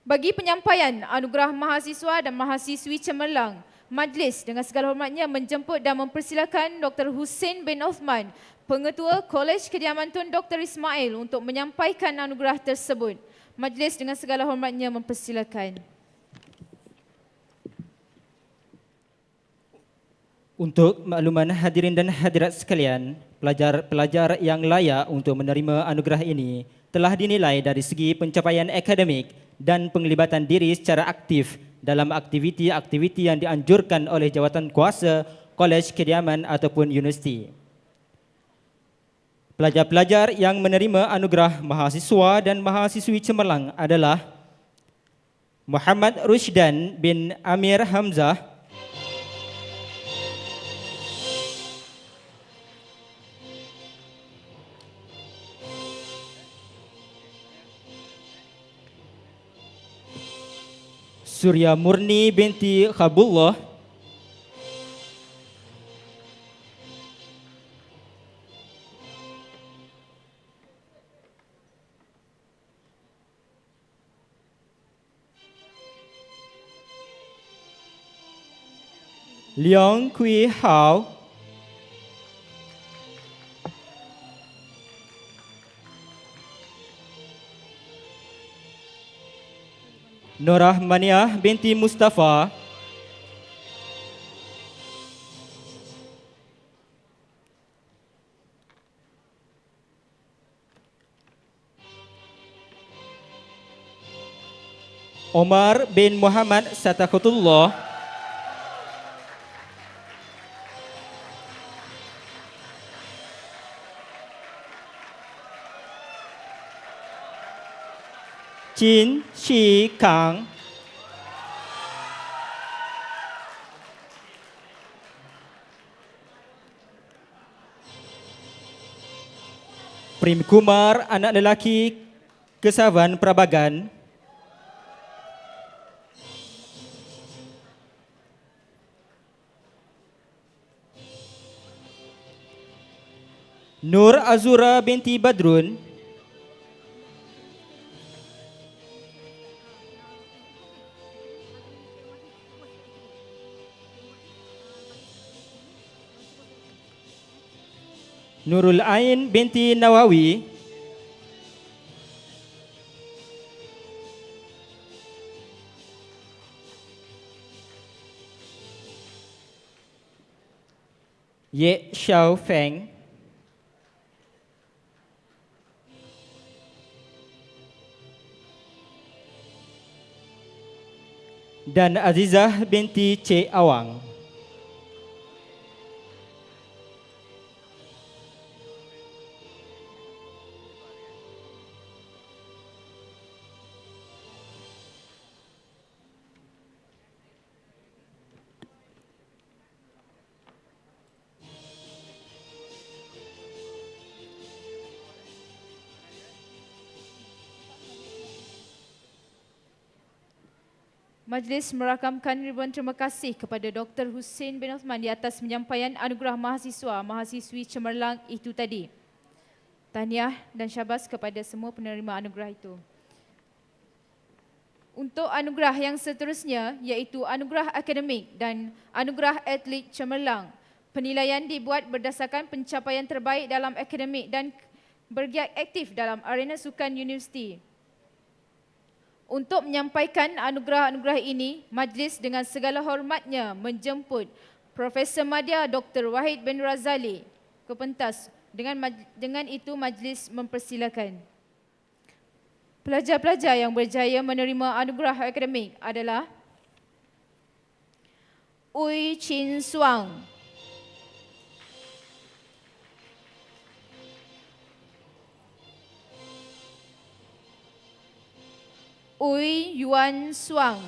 S2: Bagi penyampaian anugerah mahasiswa dan mahasiswi cemerlang, majlis dengan segala hormatnya menjemput dan mempersilakan Dr. Hussein bin Osman, Pengetua Kolej Kediaman Tun Dr. Ismail untuk menyampaikan anugerah tersebut. Majlis dengan segala hormatnya mempersilakan.
S1: Untuk makluman hadirin dan hadirat sekalian, pelajar-pelajar yang layak untuk menerima anugerah ini telah dinilai dari segi pencapaian akademik dan penglibatan diri secara aktif dalam aktiviti-aktiviti yang dianjurkan oleh jawatan kuasa kolej kediaman ataupun universiti. Pelajar-pelajar yang menerima anugerah mahasiswa dan mahasiswi cemerlang adalah Muhammad Rushdan bin Amir Hamzah, Surya Murni binti Khabullah, Leong Kui Hao, Norah Maniah binti Mustafa, Omar bin Muhammad Satakutullah, Chin Shi Kang, Prim Kumar anak lelaki Kesavan Prabagan, Nur Azura binti Badrun, Nurul Ain binti Nawawi, Ye Xiao Feng, dan Azizah binti C. Awang.
S2: Majlis merakamkan ribuan terima kasih kepada Dr. Hussein bin Osman di atas penyampaian anugerah mahasiswa-mahasiswi cemerlang itu tadi. Tahniah dan syabas kepada semua penerima anugerah itu. Untuk anugerah yang seterusnya iaitu anugerah akademik dan anugerah atlet cemerlang. Penilaian dibuat berdasarkan pencapaian terbaik dalam akademik dan bergiat aktif dalam arena sukan universiti. Untuk menyampaikan anugerah-anugerah ini, majlis dengan segala hormatnya menjemput Profesor Madya Dr. Wahid bin Razali ke pentas. Dengan itu majlis mempersilakan. Pelajar-pelajar yang berjaya menerima anugerah akademik adalah Ui Chin Suang, Ui Yuan Suang,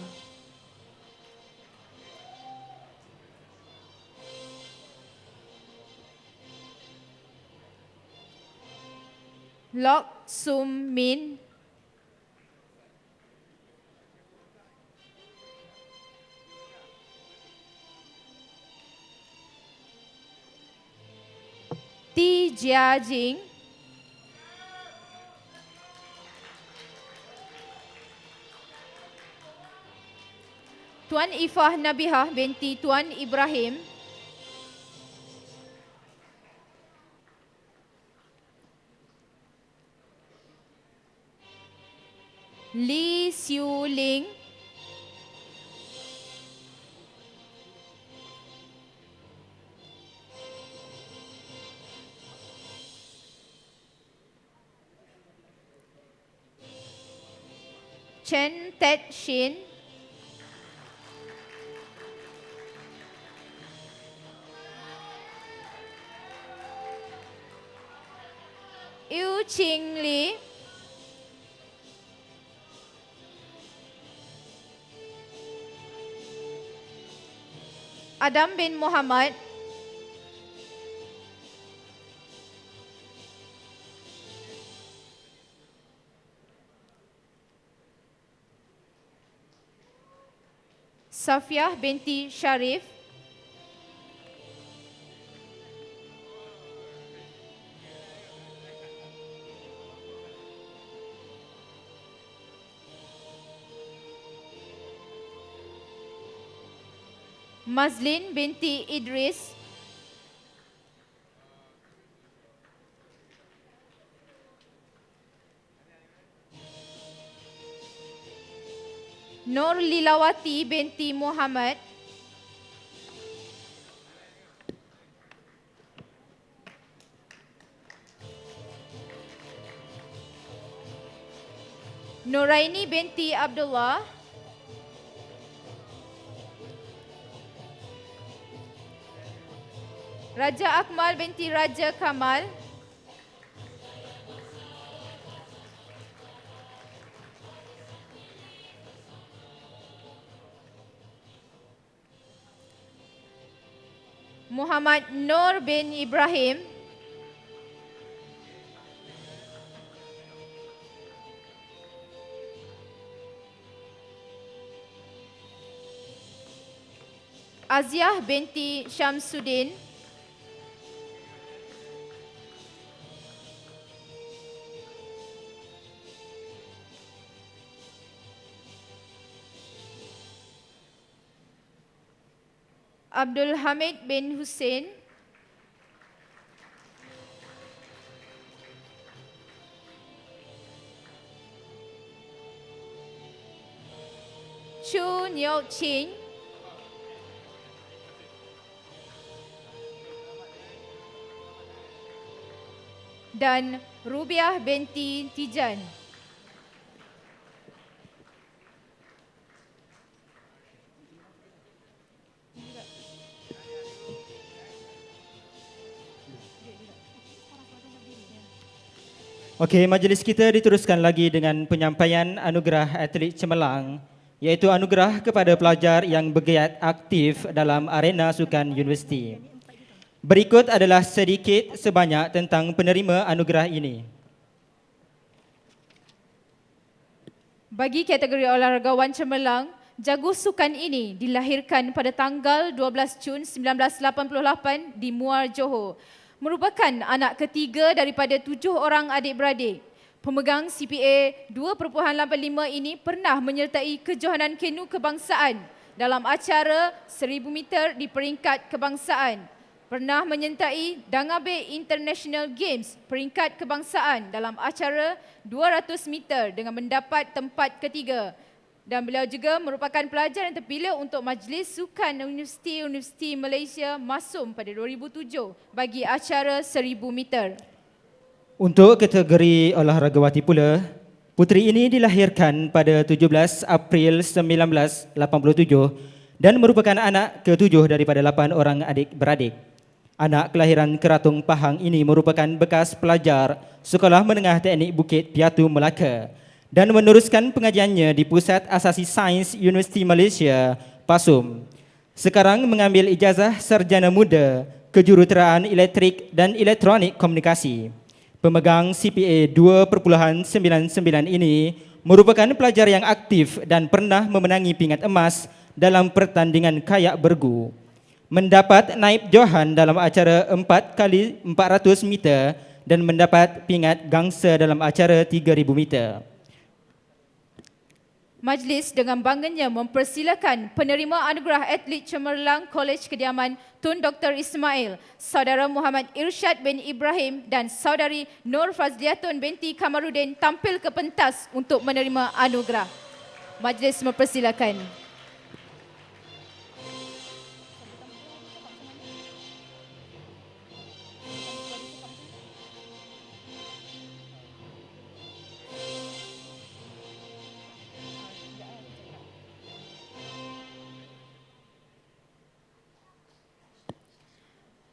S2: Lok Sum Min, Ti Jia Jing, Tuan Ifah Nabihah binti Tuan Ibrahim, Li Siu Ling, Chen Tet Shin, Yu Ching Li, Adam bin Muhammad, Safiah binti Syarif, Mazlin binti Idris, Nur Lilawati binti Muhammad, Nuraini binti Abdullah, Raja Akmal binti Raja Kamal, Muhammad Nur bin Ibrahim, Aziah binti Syamsuddin, Abdul Hamid bin Hussein, Chu Nyok Ching, dan Rubiah binti Tijan.
S1: Okey, majlis kita diteruskan lagi dengan penyampaian anugerah atlet cemerlang, iaitu anugerah kepada pelajar yang bergiat aktif dalam arena sukan universiti. Berikut adalah sedikit sebanyak tentang penerima anugerah ini.
S2: Bagi kategori olahragawan cemerlang, Jago sukan ini dilahirkan pada tanggal 12 Jun 1988 di Muar, Johor. Merupakan anak ketiga daripada 7 orang adik-beradik. Pemegang CPA 2.85 ini pernah menyertai kejohanan kenu kebangsaan dalam acara 1000 meter di peringkat kebangsaan. Pernah menyertai Dangabe International Games peringkat kebangsaan dalam acara 200 meter dengan mendapat tempat ketiga. Dan beliau juga merupakan pelajar yang terpilih untuk Majlis Sukan Universiti Malaysia MASUM pada 2007 bagi acara 1000 meter.
S1: Untuk kategori olahragawati pula, puteri ini dilahirkan pada 17 April 1987 dan merupakan anak ke-7 daripada 8 orang adik-beradik. Anak kelahiran Keratung Pahang ini merupakan bekas pelajar Sekolah Menengah Teknik Bukit Piatu Melaka dan meneruskan pengajiannya di Pusat Asasi Sains Universiti Malaysia, PASUM. Sekarang mengambil ijazah Sarjana Muda Kejuruteraan Elektrik dan Elektronik Komunikasi. Pemegang CPA 2.99 ini merupakan pelajar yang aktif dan pernah memenangi pingat emas dalam pertandingan kayak bergu. Mendapat naib johan dalam acara 4x400 meter dan mendapat pingat gangsa dalam acara 3000 meter.
S2: Majlis dengan bangganya mempersilakan penerima anugerah atlet cemerlang Kolej Kediaman Tun Dr. Ismail, Saudara Muhammad Irsyad bin Ibrahim dan Saudari Nur Fazliatun binti Kamarudin tampil ke pentas untuk menerima anugerah. Majlis mempersilakan.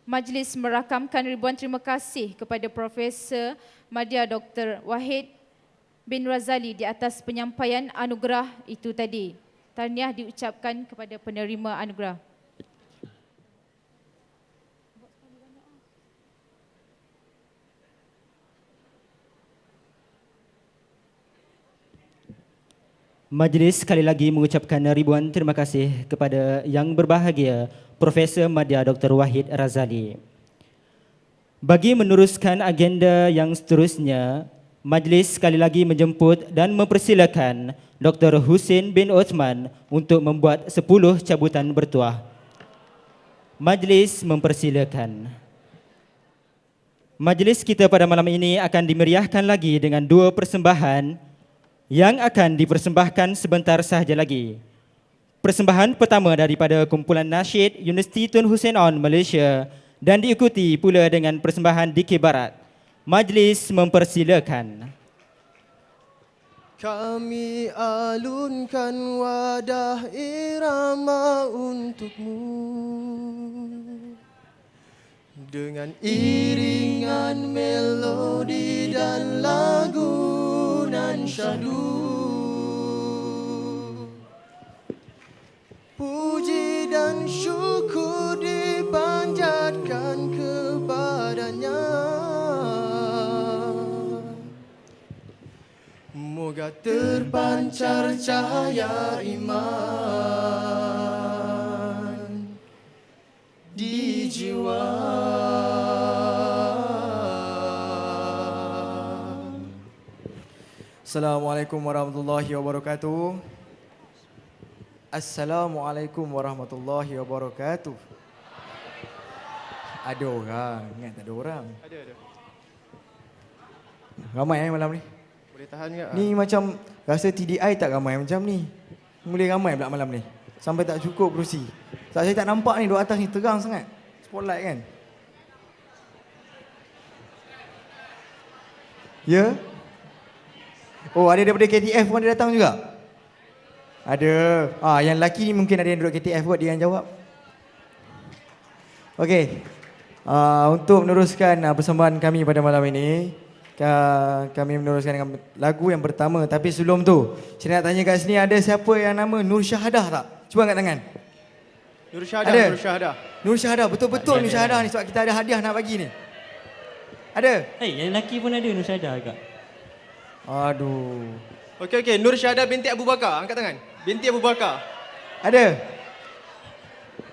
S2: Majlis merakamkan ribuan terima kasih kepada Profesor Madya Dr. Wahid bin Razali di atas penyampaian anugerah itu tadi. Tahniah diucapkan kepada penerima anugerah.
S1: Majlis sekali lagi mengucapkan ribuan terima kasih kepada yang berbahagia Profesor Madya Dr. Wahid Razali. Bagi meneruskan agenda yang seterusnya, majlis sekali lagi menjemput dan mempersilakan Dr. Husin bin Osman untuk membuat 10 cabutan bertuah. Majlis mempersilakan. Majlis kita pada malam ini akan dimeriahkan lagi dengan 2 persembahan yang akan dipersembahkan sebentar sahaja lagi. Persembahan pertama daripada kumpulan nasyid Universiti Tun Hussein On Malaysia dan diikuti pula dengan persembahan DK Barat. Majlis mempersilakan.
S6: Kami alunkan wadah irama untukmu dengan iringan melodi dan lagu nan syahdu. Puji dan syukur dipanjatkan kepadanya. Moga terpancar cahaya iman di jiwa. Assalamualaikum warahmatullahi wabarakatuh. Assalamualaikum warahmatullahi wabarakatuh. Ada orang, ingat tak ada orang? Ada. Ramai malam ni? Boleh tahan ke? Ni macam rasa TDI tak ramai macam ni. Boleh ramai pula malam ni. Sampai tak cukup kerusi. Saya tak nampak ni, duduk atas ni terang sangat. Spotlight kan? Ya? Oh, ada daripada KTF pun ada datang juga? Ada. Yang lelaki ni mungkin ada yang duduk KTF kot, dia yang jawab. Okey. Untuk meneruskan persembahan kami pada malam ini, kami meneruskan dengan lagu yang pertama. Tapi sebelum tu, saya nak tanya kat sini, ada siapa yang nama Nur Syahadah tak? Cuba angkat tangan. Nur Syahadah, ada? Nur Syahadah. Nur Syahadah, betul-betul Nur Syahadah ni sebab kita ada hadiah nak bagi ni. Ada?
S7: Yang lelaki pun ada Nur Syahadah agak.
S6: Aduh. Okey, Nur Syahadah binti Abu Bakar. Angkat tangan. Binti Abu Bakar. Ada?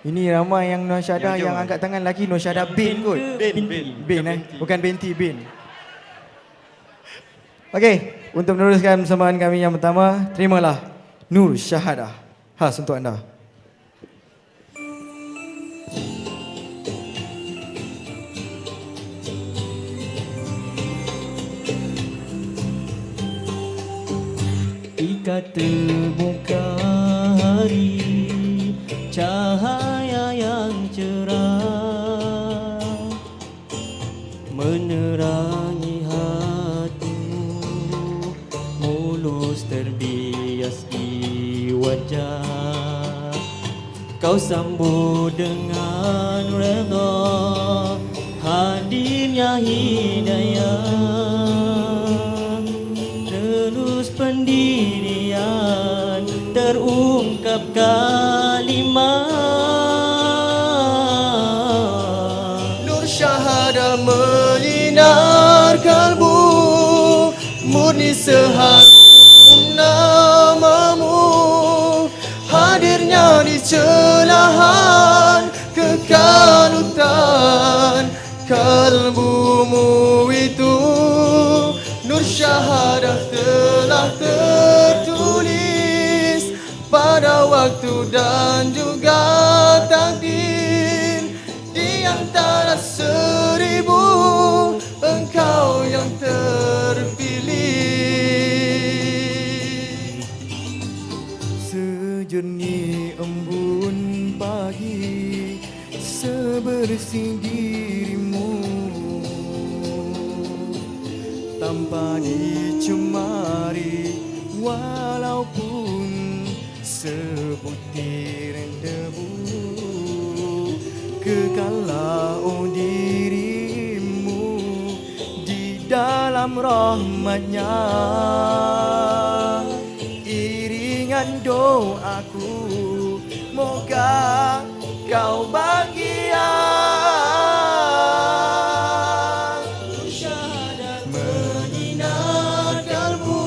S6: Ini ramai yang Nur Syahadah
S5: Yang
S6: yang
S5: jauh.
S6: angkat tangan lagi Nur Syahadah bin kot. Bin bukan binti bin. Okey, untuk meneruskan persembahan kami yang pertama, terimalah Nur Syahadah. Khas untuk anda.
S7: Ketika terbuka hari, cahaya yang cerah menerangi hatimu, mulus terbias di wajah. Kau sambut dengan redha hadirnya hidayah. Terus pendirian terungkap kalimat.
S3: Nur Syahadah menyinar kalbu, murni seharum namamu. Hadirnya di celahan kekalutan kalbumu itu. Nur Syahadah telah tertulis pada waktu dan juga takdir. Di antara 1000 engkau yang terpilih. Sejernih embun pagi, sebersih dirimu, tanpa dicemari walaupun sebutir debu. Kekallah oh dirimu di dalam rahmatnya. Iringan doaku, moga kau bahagia. Menyinar kalbu,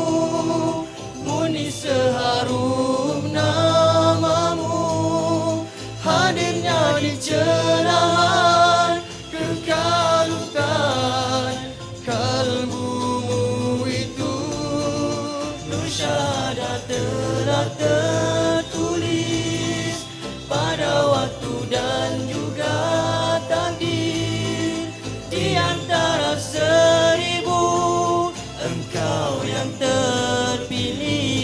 S3: murni seharum namamu. Hadirnya di celahan kekalutan kalbumu itu. Nur Syahadah telah tertulis pada waktu dan juga takdir. Di antara 1000 engkau yang terpilih.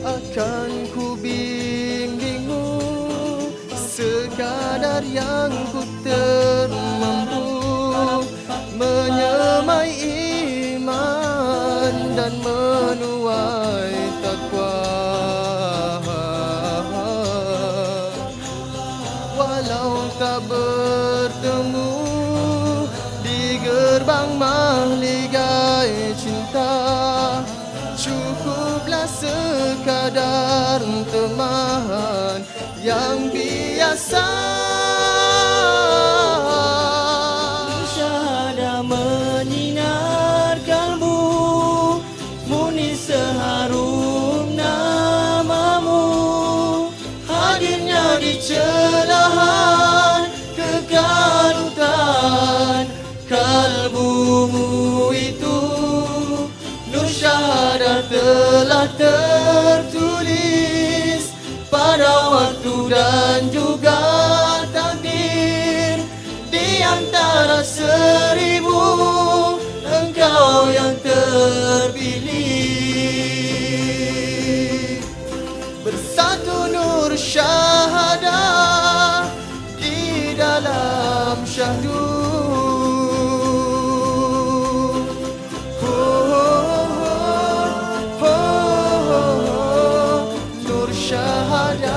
S3: Akan ku bimbingmu sekadar yang ku termampu, menyemai iman dan menuai takwa. Walau tak bertemu di gerbang mahligai cinta, cukuplah sekadar teman yang biasa. Syahadah menyinar kalbu, murni seharum namamu. Hadirnya di celahan kekalutan kalbumu itu. Nur Syahadah telah tertulis pada waktu dan juga takdir. Di antara 1000 engkau yang terpilih. Bersatu Nur Syahadah di dalam syahdu. Nur Syahadah.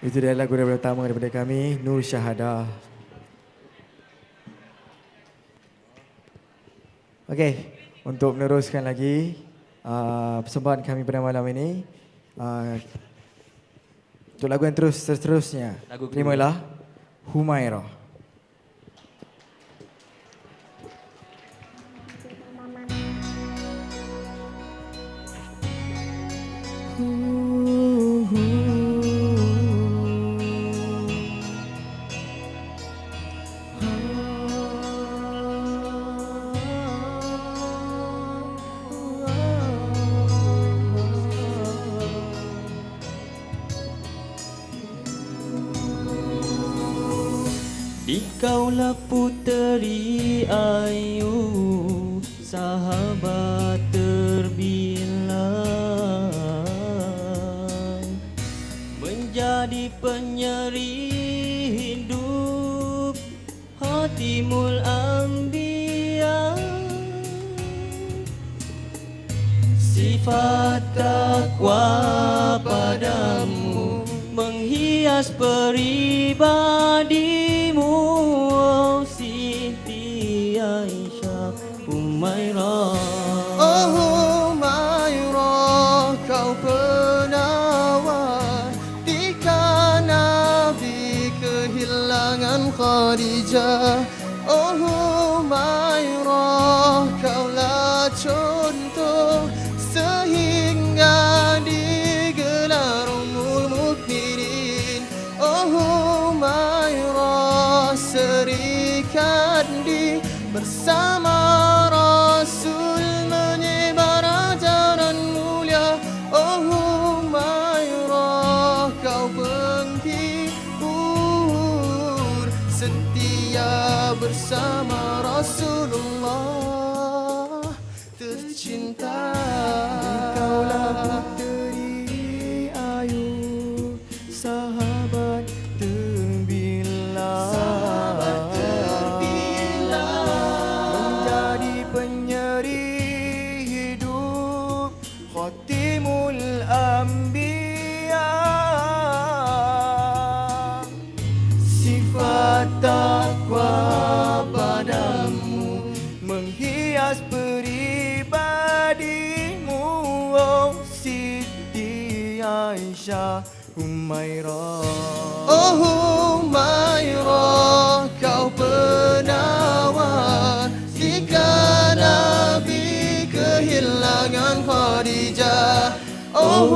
S3: Itu dia lagu pertama daripada kami, Nur Syahadah. Okey, untuk meneruskan lagi persembahan kami pada malam ini, untuk lagu yang seterusnya,
S7: Lagu kedua.
S6: terimalah Humairah.
S7: Dikaulah puteri ayu, sahabat terbilang, menjadi penyeri hidup Khatimul Anbiya. Sifat takwa padamu menghias peribadimu, oh Siti Aisyah Humairah.
S8: Oh Humairah, kau penawar ketika Nabi kehilangan Khadijah. Oh Humairah, kaulah contoh sehingga digelar Ummul Mukminin. Oh Humairah, serikat di bersama Rasul menyebar ajaran mulia. Oh Humairah, kau penghibur setia bersama Rasulullah tercinta. Engkaulah puteri ayu, sahabat terbilang, menjadi penyeri hidup Khatimul Anbiya. Sifat takwa padamu menghias peribadimu, oh Siti Aisyah Humairah. Oh Humairah, kau penawar jika Nabi kehilangan Khadijah. Oh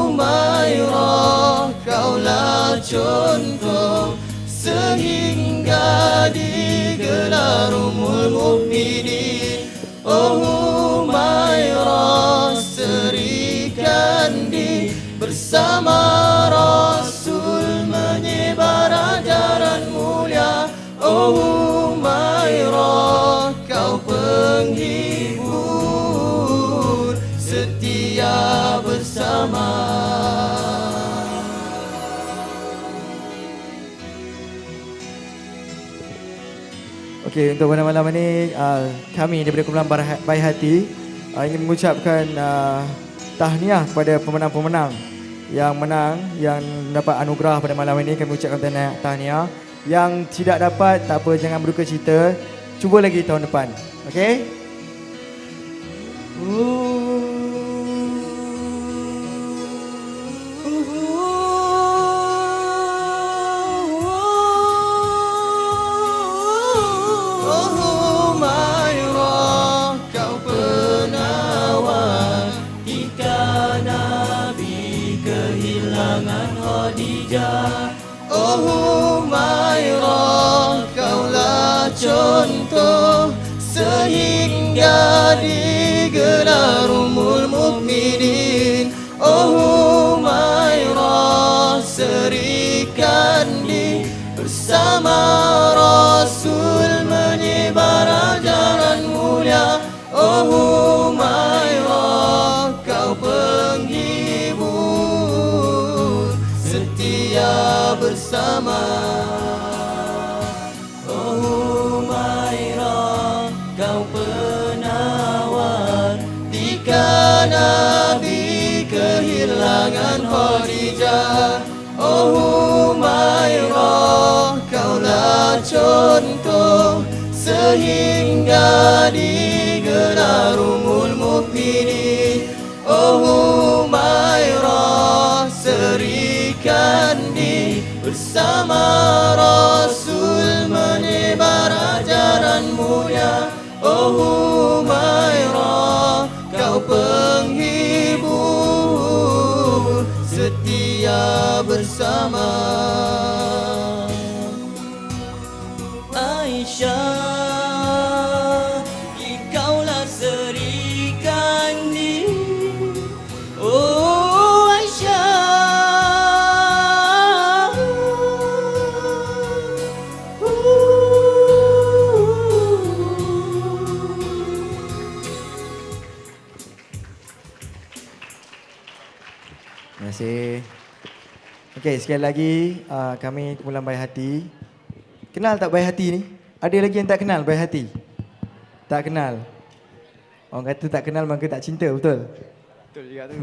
S8: Humairah, kaulah contoh sehingga digelar Ummul Mukminin. Oh Humairah, serikan di bersama Rasul menyebar ajaran mulia. Oh Humairah, kau penghibur setia bersama.
S6: Okey, untuk pada malam ini kami daripada Kumpulan Baik Hati ingin mengucapkan tahniah kepada pemenang-pemenang yang menang, yang dapat anugerah pada malam ini. Kami ucapkan tahniah. Yang tidak dapat, tak apa, jangan berduka cita. Cuba lagi tahun depan. Okey?
S8: Oh Humairah, kaulah contoh sehingga digelar Ummul Mukminin. Oh Humairah, serikan di bersama Rasul menyebar ajaran mulia. Oh Humairah, kau penghibur setia bersama. Oh Humairah, kau penawar jika Nabi kehilangan Khadijah. Oh Humairah, kaulah contoh sehingga digelar Ummul Mukminin. Oh Humairah, serikan di bersama Rasul Humairah, kau penghibur setia bersama.
S7: Aisyah, ikaulah serikan diri. Oh Aisyah,
S6: Terima kasih. Okey, sekali lagi kami kumpulan Baik Hati. Kenal tak Baik Hati ni? Ada lagi yang tak kenal Baik Hati? Tak kenal. Orang kata tak kenal maka tak cinta, betul? Betul juga tu.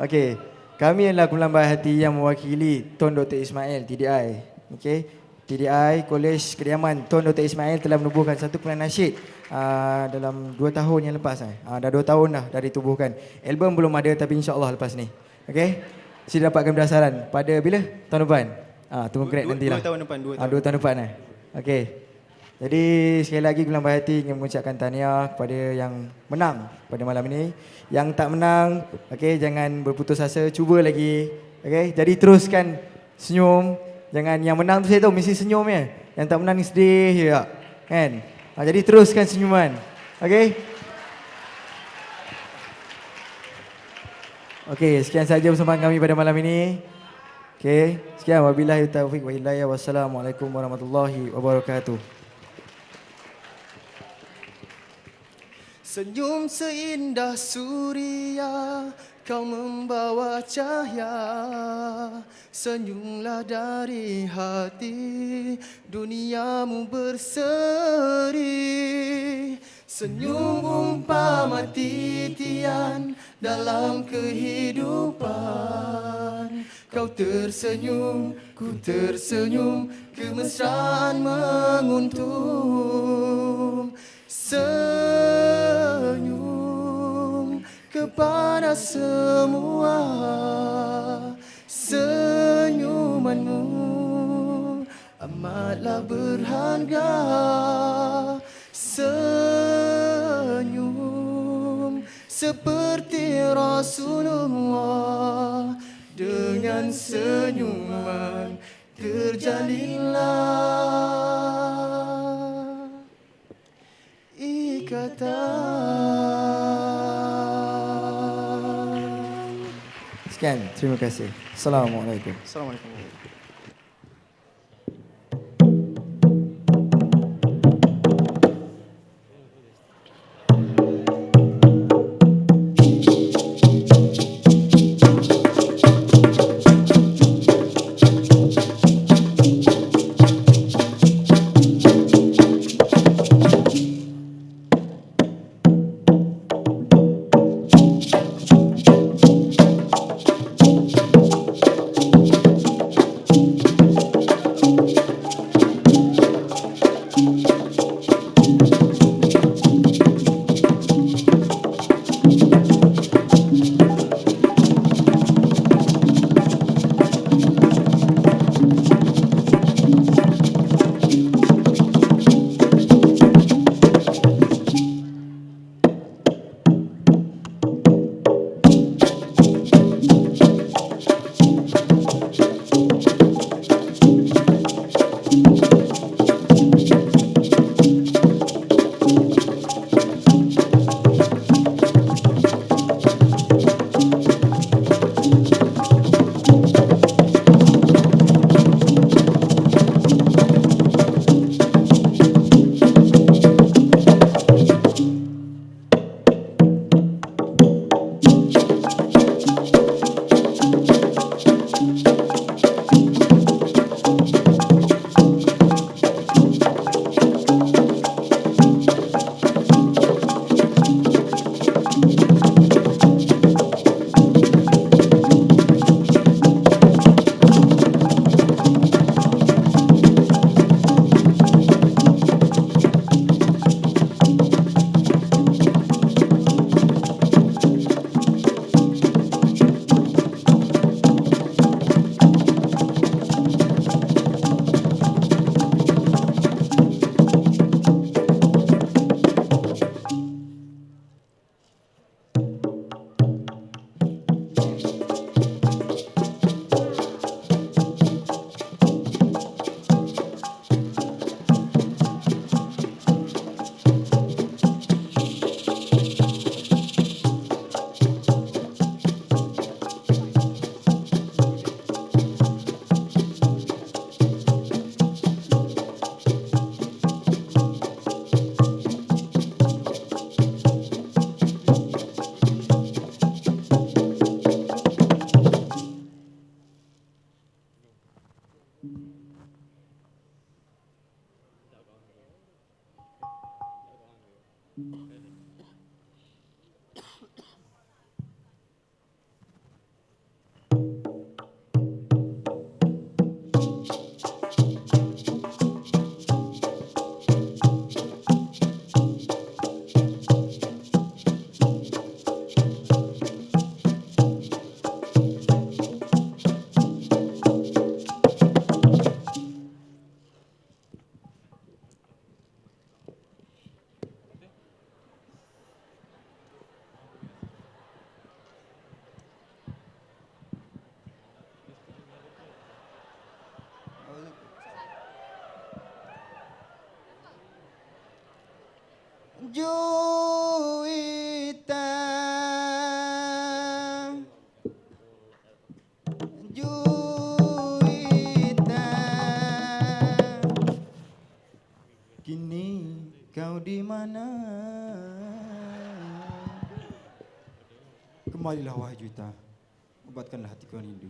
S6: Okey, kami adalah kumpulan Baik Hati yang mewakili Tun Dr. Ismail TDI. Okey, TDI Kolej Kediaman Tun Dr. Ismail telah menubuhkan satu kumpulan nasyid dalam 2 tahun yang lepas. Dah 2 tahun dah dari tubuhkan. Album belum ada tapi insya-Allah lepas ni. Okey. Saya dapatkan berdasaran pada bila? Tahun depan. Tunggu grade nantilah.
S9: 2 tahun depan.
S6: 2 tahun depan. Okey. Jadi sekali lagi kumpulan Baik Hati ingin mengucapkan tahniah kepada yang menang pada malam ini. Yang tak menang, okey, jangan berputus asa, cuba lagi. Okey, jadi teruskan senyum. Jangan yang menang tu saya tahu mesti senyum ya. Yang tak menang ni sedih je tak? Kan? Jadi teruskan senyuman. Okey? Okey, sekian saja persembahan kami pada malam ini. Okey, sekian wabillahi taufiq wa hidayah. Wassalamualaikum warahmatullahi wabarakatuh.
S8: Senyum seindah suria, kau membawa cahaya. Senyumlah dari hati, duniamu berseri. Senyum umpama titian dalam kehidupan. Kau tersenyum, ku tersenyum, kemesraan menguntung. Senyum kepada semua, senyumanmu amatlah berharga. Senyum seperti Rasulullah, dengan senyuman terjalinlah ikatan.
S6: Sekian, terima kasih. Assalamualaikum.
S9: Assalamualaikum.
S8: Juwita, Juwita, kini kau di mana? Kembalilah wahai Juwita, obatkanlah hatiku yang rindu.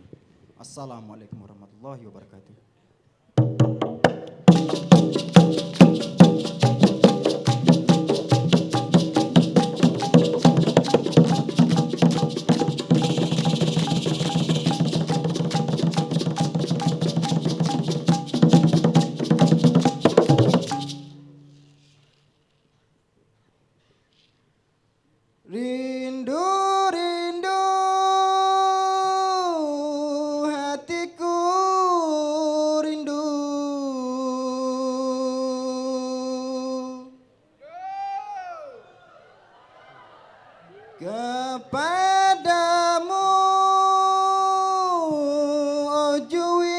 S8: Assalamualaikum warahmatullahi wabarakatuh. Rindu, rindu, hatiku rindu. Kepadamu, oh Juwitaku.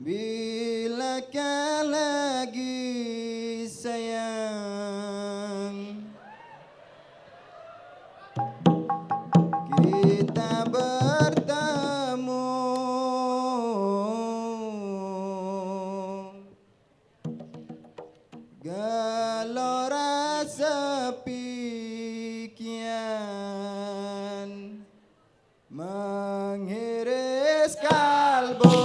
S8: Bilakah lagi sayang kita bertemu? Gelora sepi kian menghiris kalbu.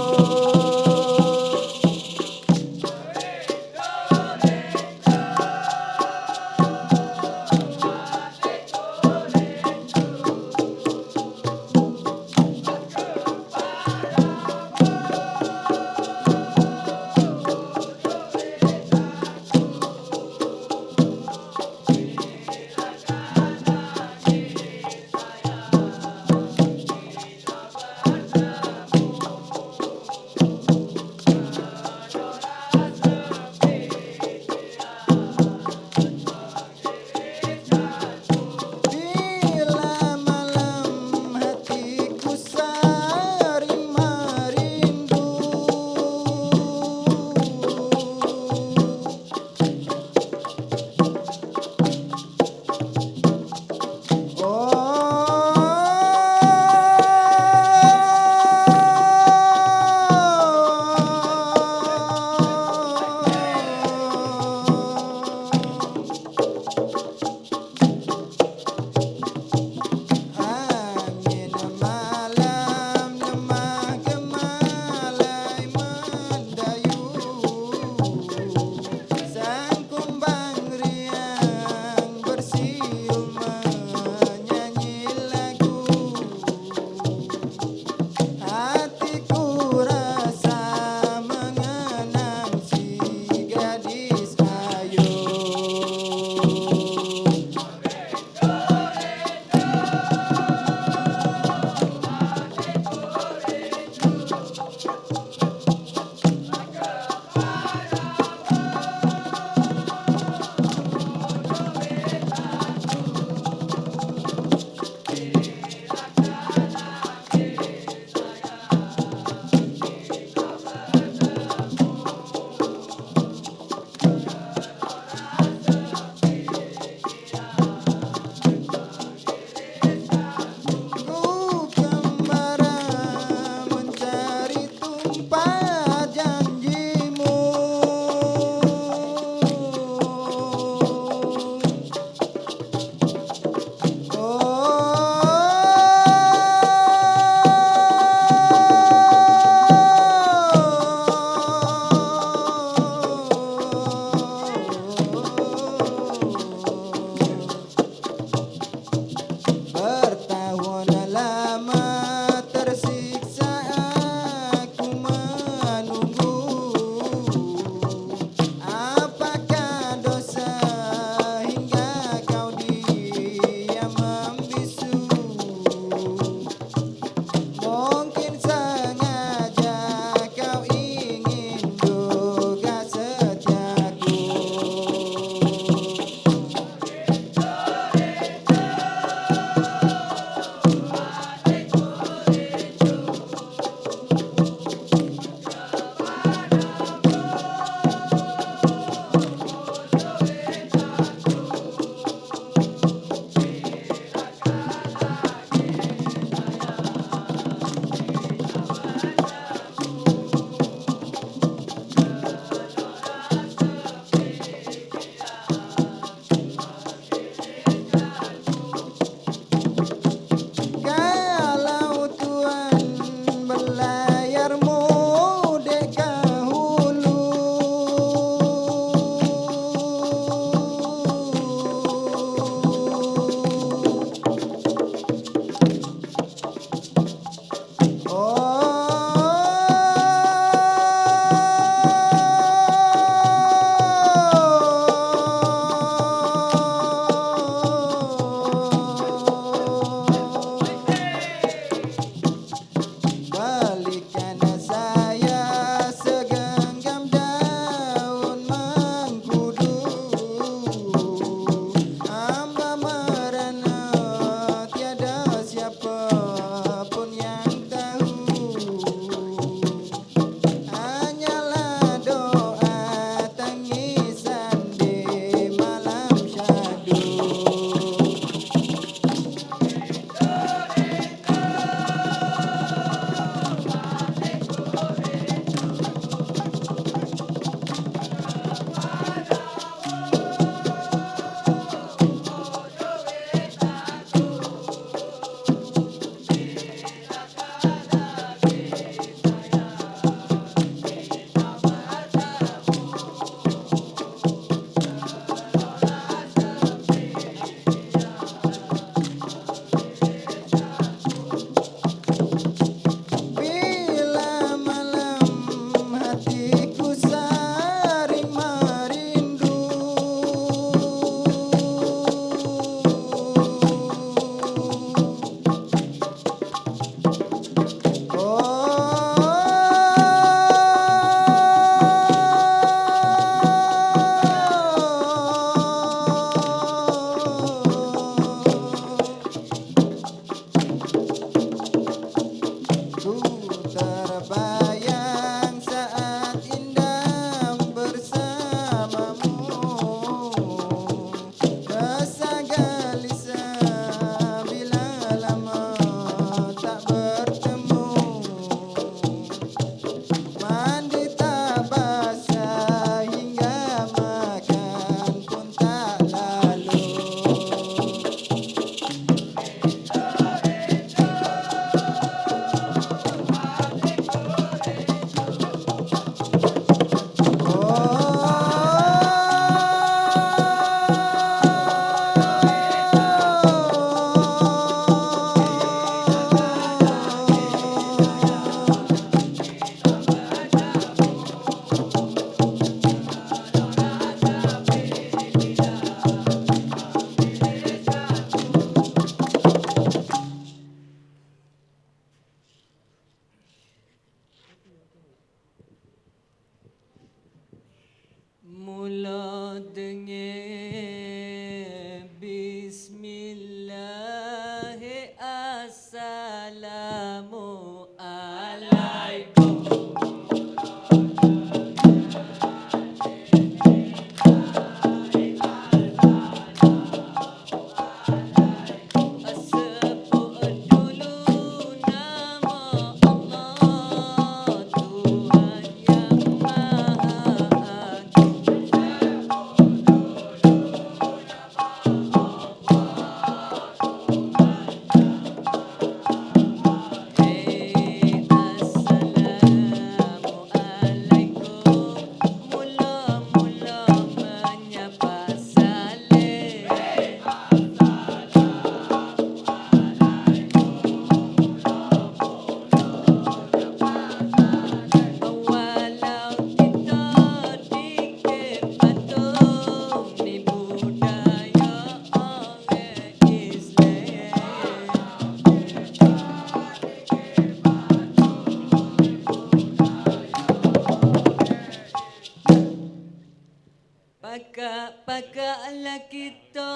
S7: pakaklah kita,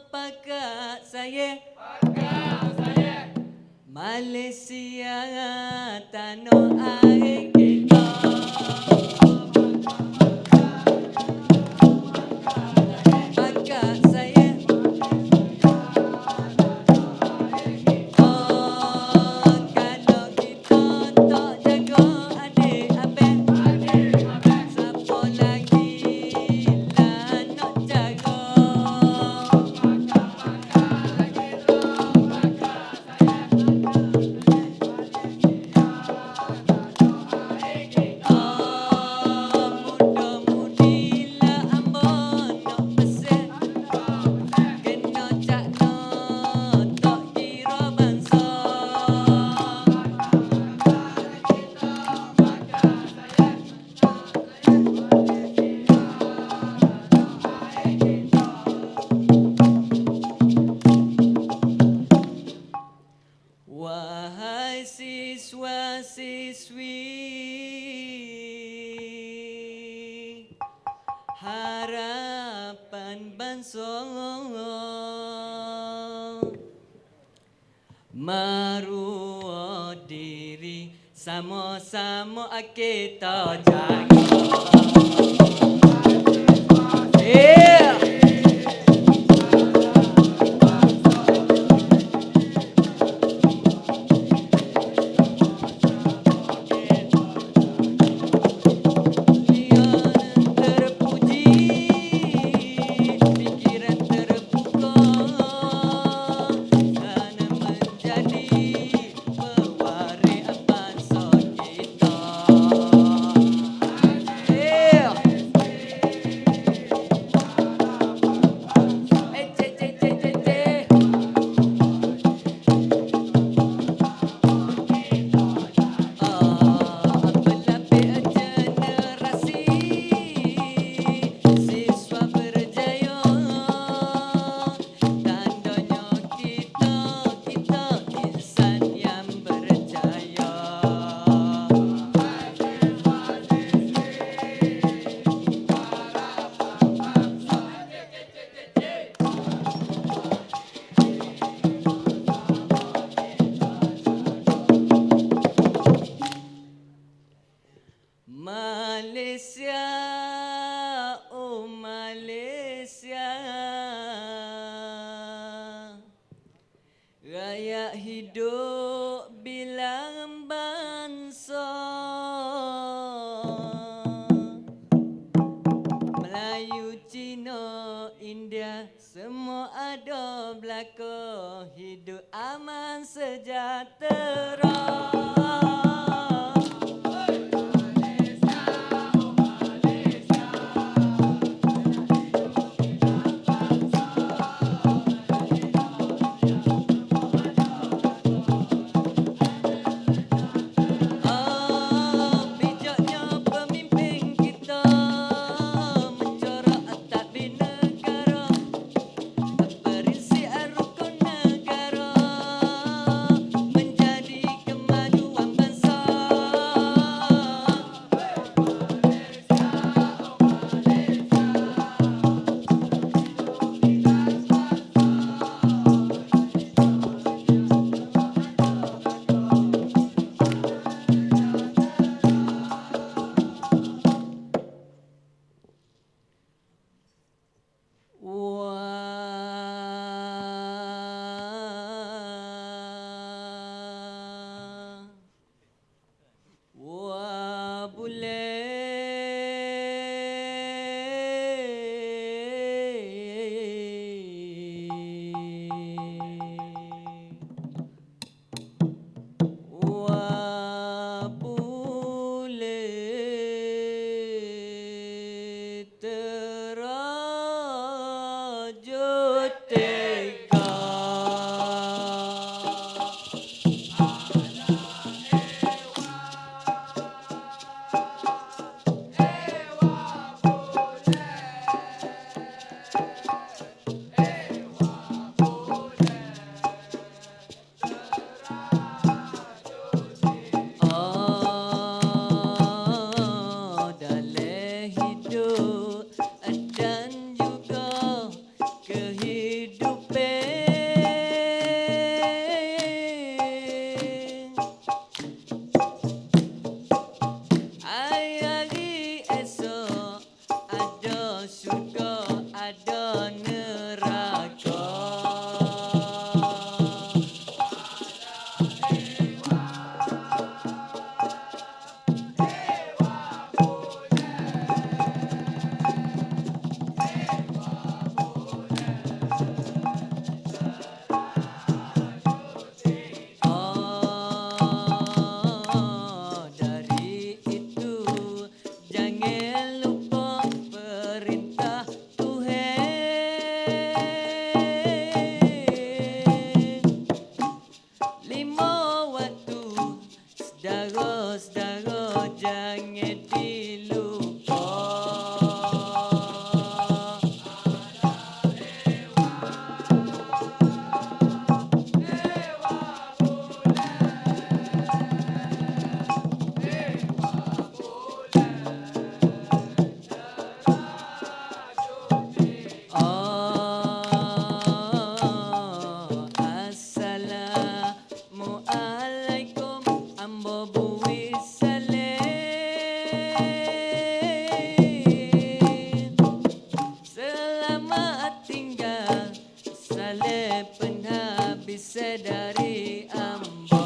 S7: pakak saya. Malaysia tanah air kita. Pakak saya. Oh, kalau kita tak jaga adik abang, siapa lagi lah nak jaga? Muda-mudilah ambon nak pesan, kena cakna tak kira bangsa. Wahai siswa-siswi, harapan bangsa, maruah diri sama-sama kita jaga. Yeah. Terpuji, pikiran terbuka, dan menjadi pewaris bangsa kita. Pelapis generasi siswa berjaya, tandanya kita insan yang berjaya. Malaysia, oh Malaysia, rakyat hidup bilang bangsa. Melayu, Cina, India, semua ada belaka, hidup aman sejahtera. Bijaknya pemimpin kita mencorak tadbir negara, berisi rukun negara, menjadi kemajuan dari Ambon.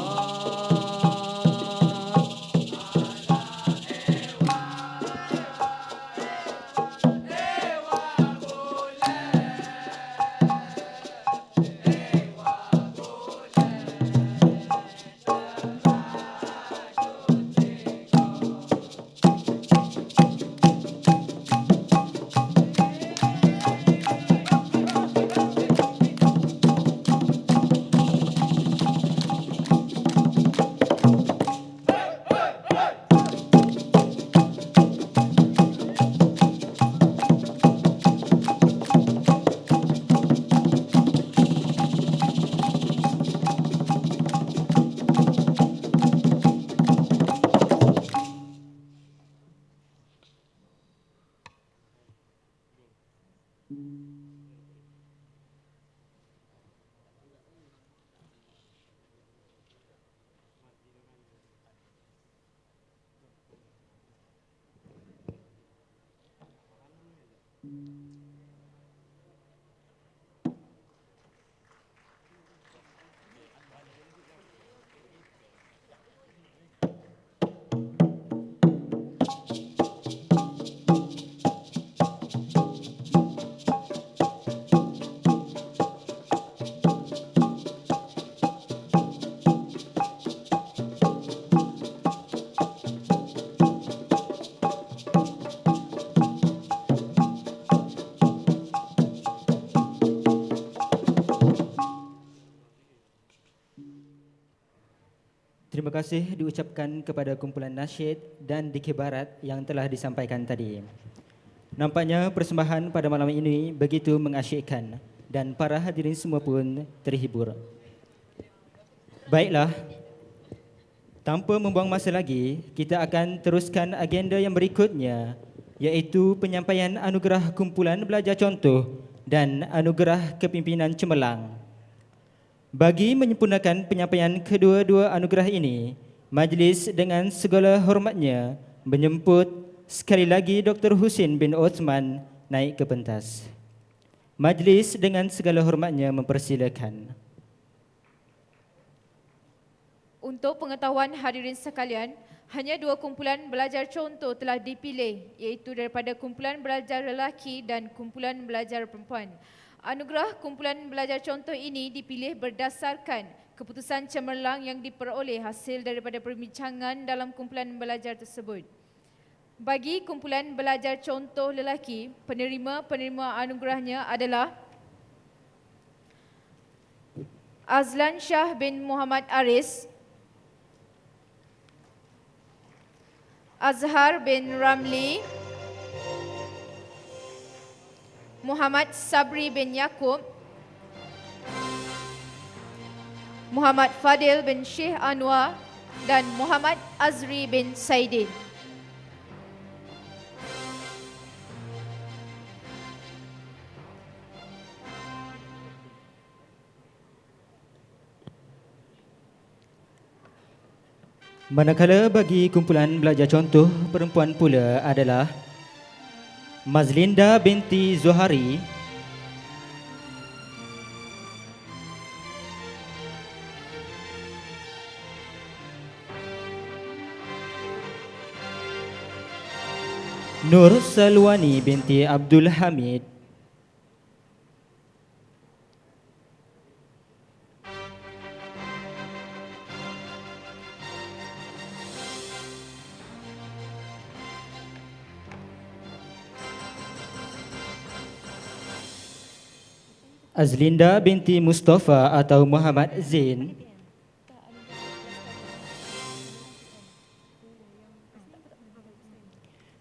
S1: Terima kasih diucapkan kepada kumpulan nasyid dan dikir barat yang telah disampaikan tadi. Nampaknya persembahan pada malam ini begitu mengasyikkan dan para hadirin semua pun terhibur. Baiklah, tanpa membuang masa lagi, kita akan teruskan agenda yang berikutnya, iaitu penyampaian anugerah kumpulan belajar contoh dan anugerah kepimpinan cemerlang. Bagi menyempurnakan penyampaian kedua-dua anugerah ini, majlis dengan segala hormatnya menjemput sekali lagi Dr. Husin bin Osman naik ke pentas. Majlis dengan segala hormatnya mempersilakan.
S2: Untuk pengetahuan hadirin sekalian, hanya 2 kumpulan belajar contoh telah dipilih, iaitu daripada kumpulan belajar lelaki dan kumpulan belajar perempuan. Anugerah kumpulan belajar contoh ini dipilih berdasarkan keputusan cemerlang yang diperoleh hasil daripada perbincangan dalam kumpulan belajar tersebut. Bagi kumpulan belajar contoh lelaki, penerima anugerahnya adalah Azlan Shah bin Muhammad Aris, Azhar bin Ramli, Muhammad Sabri bin Yaakob, Muhammad Fadil bin Syekh Anwar dan Muhammad Azri bin Saidin.
S1: Manakala bagi kumpulan belajar contoh perempuan pula adalah Mazlinda binti Zuhari, Nur Salwani binti Abdul Hamid, Azlinda binti Mustafa atau Muhammad Zain,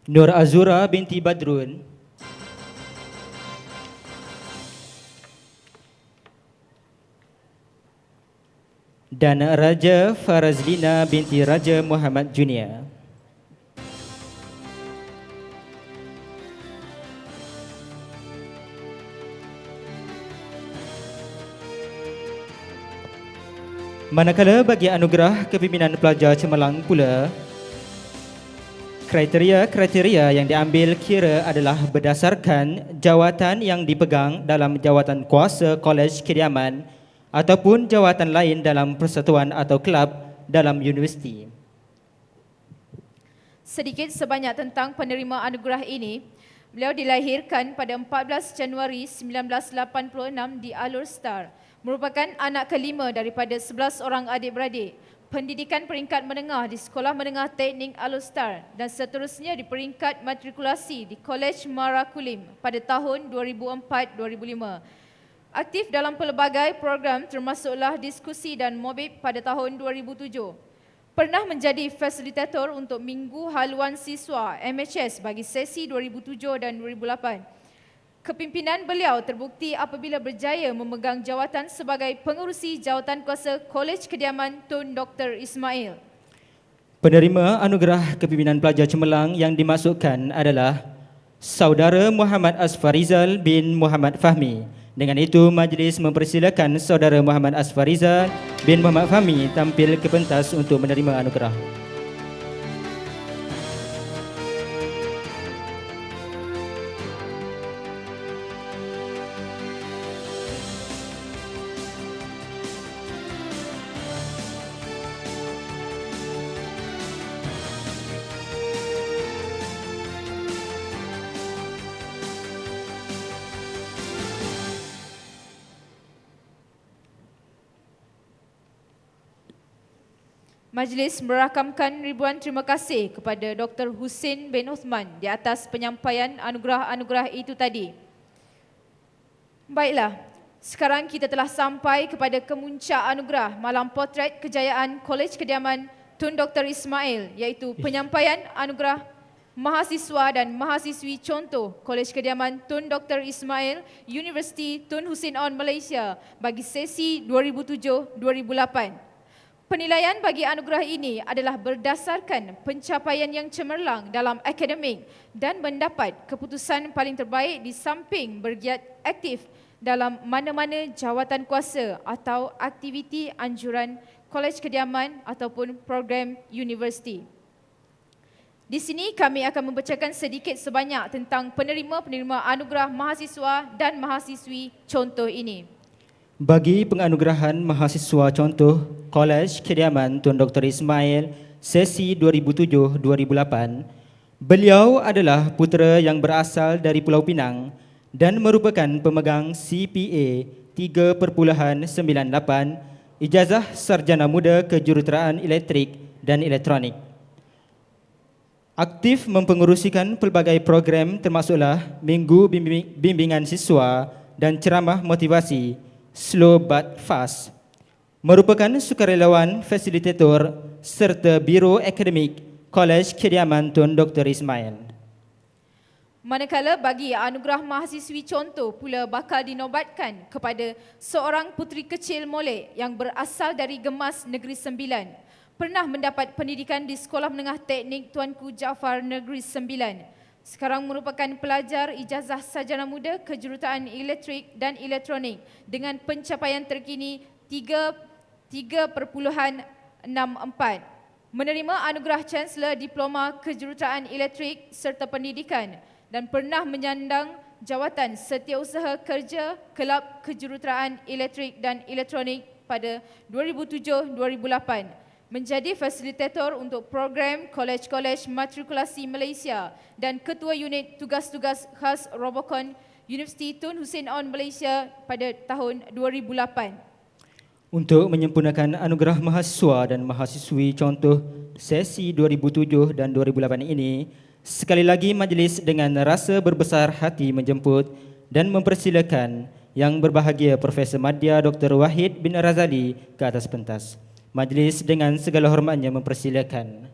S1: Nur Azura binti Badrun, dan Raja Farazlina binti Raja Muhammad Junior. Manakala bagi anugerah kepimpinan pelajar cemerlang pula, kriteria-kriteria yang diambil kira adalah berdasarkan jawatan yang dipegang dalam jawatan kuasa Kolej Kediaman ataupun jawatan lain dalam persatuan atau kelab dalam universiti.
S2: Sedikit sebanyak tentang penerima anugerah ini. Beliau dilahirkan pada 14 Januari 1986 di Alor Star. Merupakan anak kelima daripada 11 orang adik-beradik. Pendidikan peringkat menengah di Sekolah Menengah Teknik Alor Star dan seterusnya di peringkat matrikulasi di Kolej Mara Kulim pada tahun 2004-2005. Aktif dalam pelbagai program termasuklah diskusi dan MOBIP pada tahun 2007. Pernah menjadi fasilitator untuk Minggu Haluan Siswa MHS bagi sesi 2007 dan 2008. Kepimpinan beliau terbukti apabila berjaya memegang jawatan sebagai pengerusi jawatan kuasa Kolej Kediaman Tun Dr. Ismail.
S1: Penerima anugerah kepimpinan pelajar cemerlang yang dimasukkan adalah Saudara Muhammad Asfarizal bin Muhammad Fahmi. Dengan itu, majlis mempersilakan Saudara Muhammad Asfarizal bin Muhammad Fahmi tampil ke pentas untuk menerima anugerah.
S2: Majlis merakamkan ribuan terima kasih kepada Dr. Husin bin Uthman di atas penyampaian anugerah-anugerah itu tadi. Baiklah, sekarang kita telah sampai kepada kemuncak anugerah Malam Potret Kejayaan Kolej Kediaman Tun Dr. Ismail, iaitu penyampaian anugerah mahasiswa dan mahasiswi contoh Kolej Kediaman Tun Dr. Ismail, Universiti Tun Hussein On Malaysia bagi sesi 2007-2008. Penilaian bagi anugerah ini adalah berdasarkan pencapaian yang cemerlang dalam akademik dan mendapat keputusan paling terbaik di samping bergiat aktif dalam mana-mana jawatan kuasa atau aktiviti anjuran Kolej Kediaman ataupun program universiti. Di sini kami akan membacakan sedikit sebanyak tentang penerima-penerima anugerah mahasiswa dan mahasiswi contoh ini.
S1: Bagi penganugerahan mahasiswa contoh Kolej Kediaman Tun Dr. Ismail sesi 2007-2008, beliau adalah putera yang berasal dari Pulau Pinang dan merupakan pemegang CPA 3.98, ijazah sarjana muda kejuruteraan elektrik dan elektronik. Aktif mempengerusikan pelbagai program termasuklah Minggu Bimbingan Siswa dan ceramah motivasi Slow But Fast. Merupakan sukarelawan fasilitator serta Biro Akademik Kolej Kediaman Tun Dr. Ismail.
S2: Manakala bagi anugerah mahasiswi contoh pula bakal dinobatkan kepada seorang puteri kecil molek yang berasal dari Gemas Negeri Sembilan. Pernah mendapat pendidikan di Sekolah Menengah Teknik Tuanku Jaafar Negeri Sembilan. Sekarang merupakan pelajar ijazah sarjana muda kejuruteraan elektrik dan elektronik dengan pencapaian terkini 3.64. Menerima anugerah Chancellor Diploma Kejuruteraan Elektrik serta Pendidikan dan pernah menyandang jawatan Setiausaha Kerja Kelab Kejuruteraan Elektrik dan Elektronik pada 2007-2008. Menjadi fasilitator untuk program Kolej-Kolej Matrikulasi Malaysia dan Ketua Unit Tugas-Tugas Khas Robocon Universiti Tun Hussein On Malaysia pada tahun 2008.
S1: Untuk menyempurnakan anugerah mahasiswa dan mahasiswi contoh sesi 2007 dan 2008 ini, sekali lagi majlis dengan rasa berbesar hati menjemput dan mempersilakan Yang berbahagia Profesor Madya Dr. Wahid bin Razali ke atas pentas. Majlis dengan segala hormatnya mempersilakan.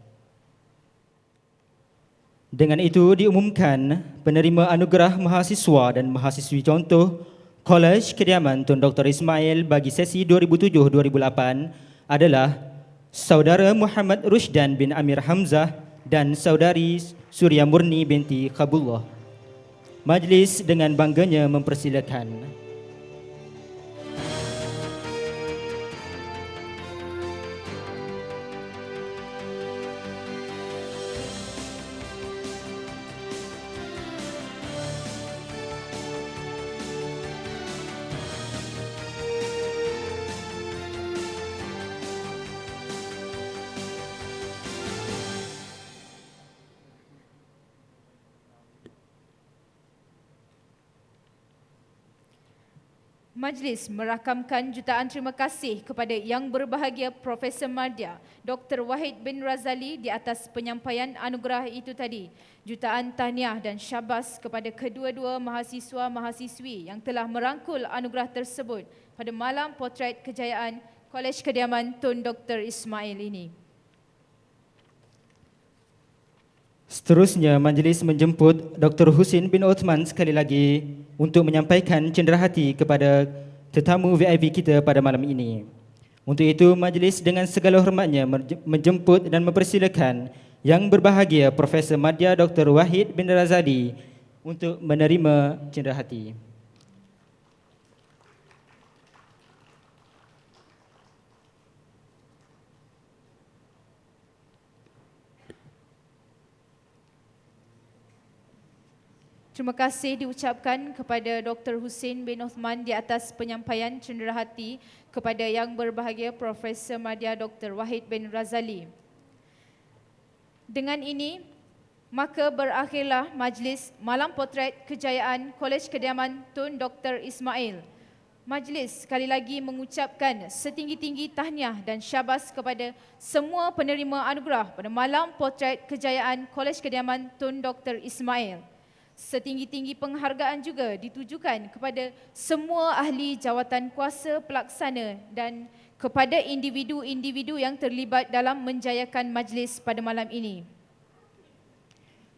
S1: Dengan itu diumumkan penerima anugerah mahasiswa dan mahasiswi contoh Kolej Kediaman Tun Dr. Ismail bagi sesi 2007-2008 adalah Saudara Muhammad Rushdan bin Amir Hamzah dan Saudari Surya Murni binti Qabullah. Majlis dengan bangganya mempersilakan.
S2: Majlis merakamkan jutaan terima kasih kepada Yang Berbahagia Profesor Madya Dr. Wahid bin Razali di atas penyampaian anugerah itu tadi. Jutaan tahniah dan syabas kepada kedua-dua mahasiswa-mahasiswi yang telah merangkul anugerah tersebut pada malam potret kejayaan Kolej Kediaman Tun Dr. Ismail ini.
S1: Seterusnya, majlis menjemput Dr. Husin bin Othman sekali lagi untuk menyampaikan cenderahati kepada tetamu VIP kita pada malam ini. Untuk itu, majlis dengan segala hormatnya menjemput dan mempersilakan Yang Berbahagia Profesor Madya Dr. Wahid bin Razali untuk menerima cenderahati.
S2: Terima kasih diucapkan kepada Dr. Husin bin Othman di atas penyampaian cenderahati kepada Yang Berbahagia Profesor Madya Dr. Wahid bin Razali. Dengan ini, maka berakhirlah majlis Malam Potret Kejayaan Kolej Kediaman Tun Dr. Ismail. Majlis sekali lagi mengucapkan setinggi-tinggi tahniah dan syabas kepada semua penerima anugerah pada Malam Potret Kejayaan Kolej Kediaman Tun Dr. Ismail. Setinggi-tinggi penghargaan juga ditujukan kepada semua ahli jawatan kuasa pelaksana dan kepada individu-individu yang terlibat dalam menjayakan majlis pada malam ini.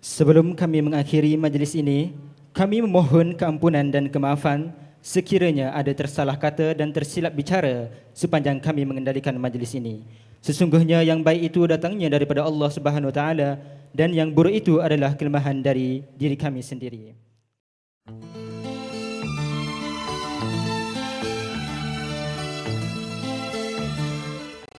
S1: Sebelum kami mengakhiri majlis ini, kami memohon keampunan dan kemaafan sekiranya ada tersalah kata dan tersilap bicara sepanjang kami mengendalikan majlis ini. Sesungguhnya yang baik itu datangnya daripada Allah Subhanahu Wa Taala dan yang buruk itu adalah kelemahan dari diri kami sendiri.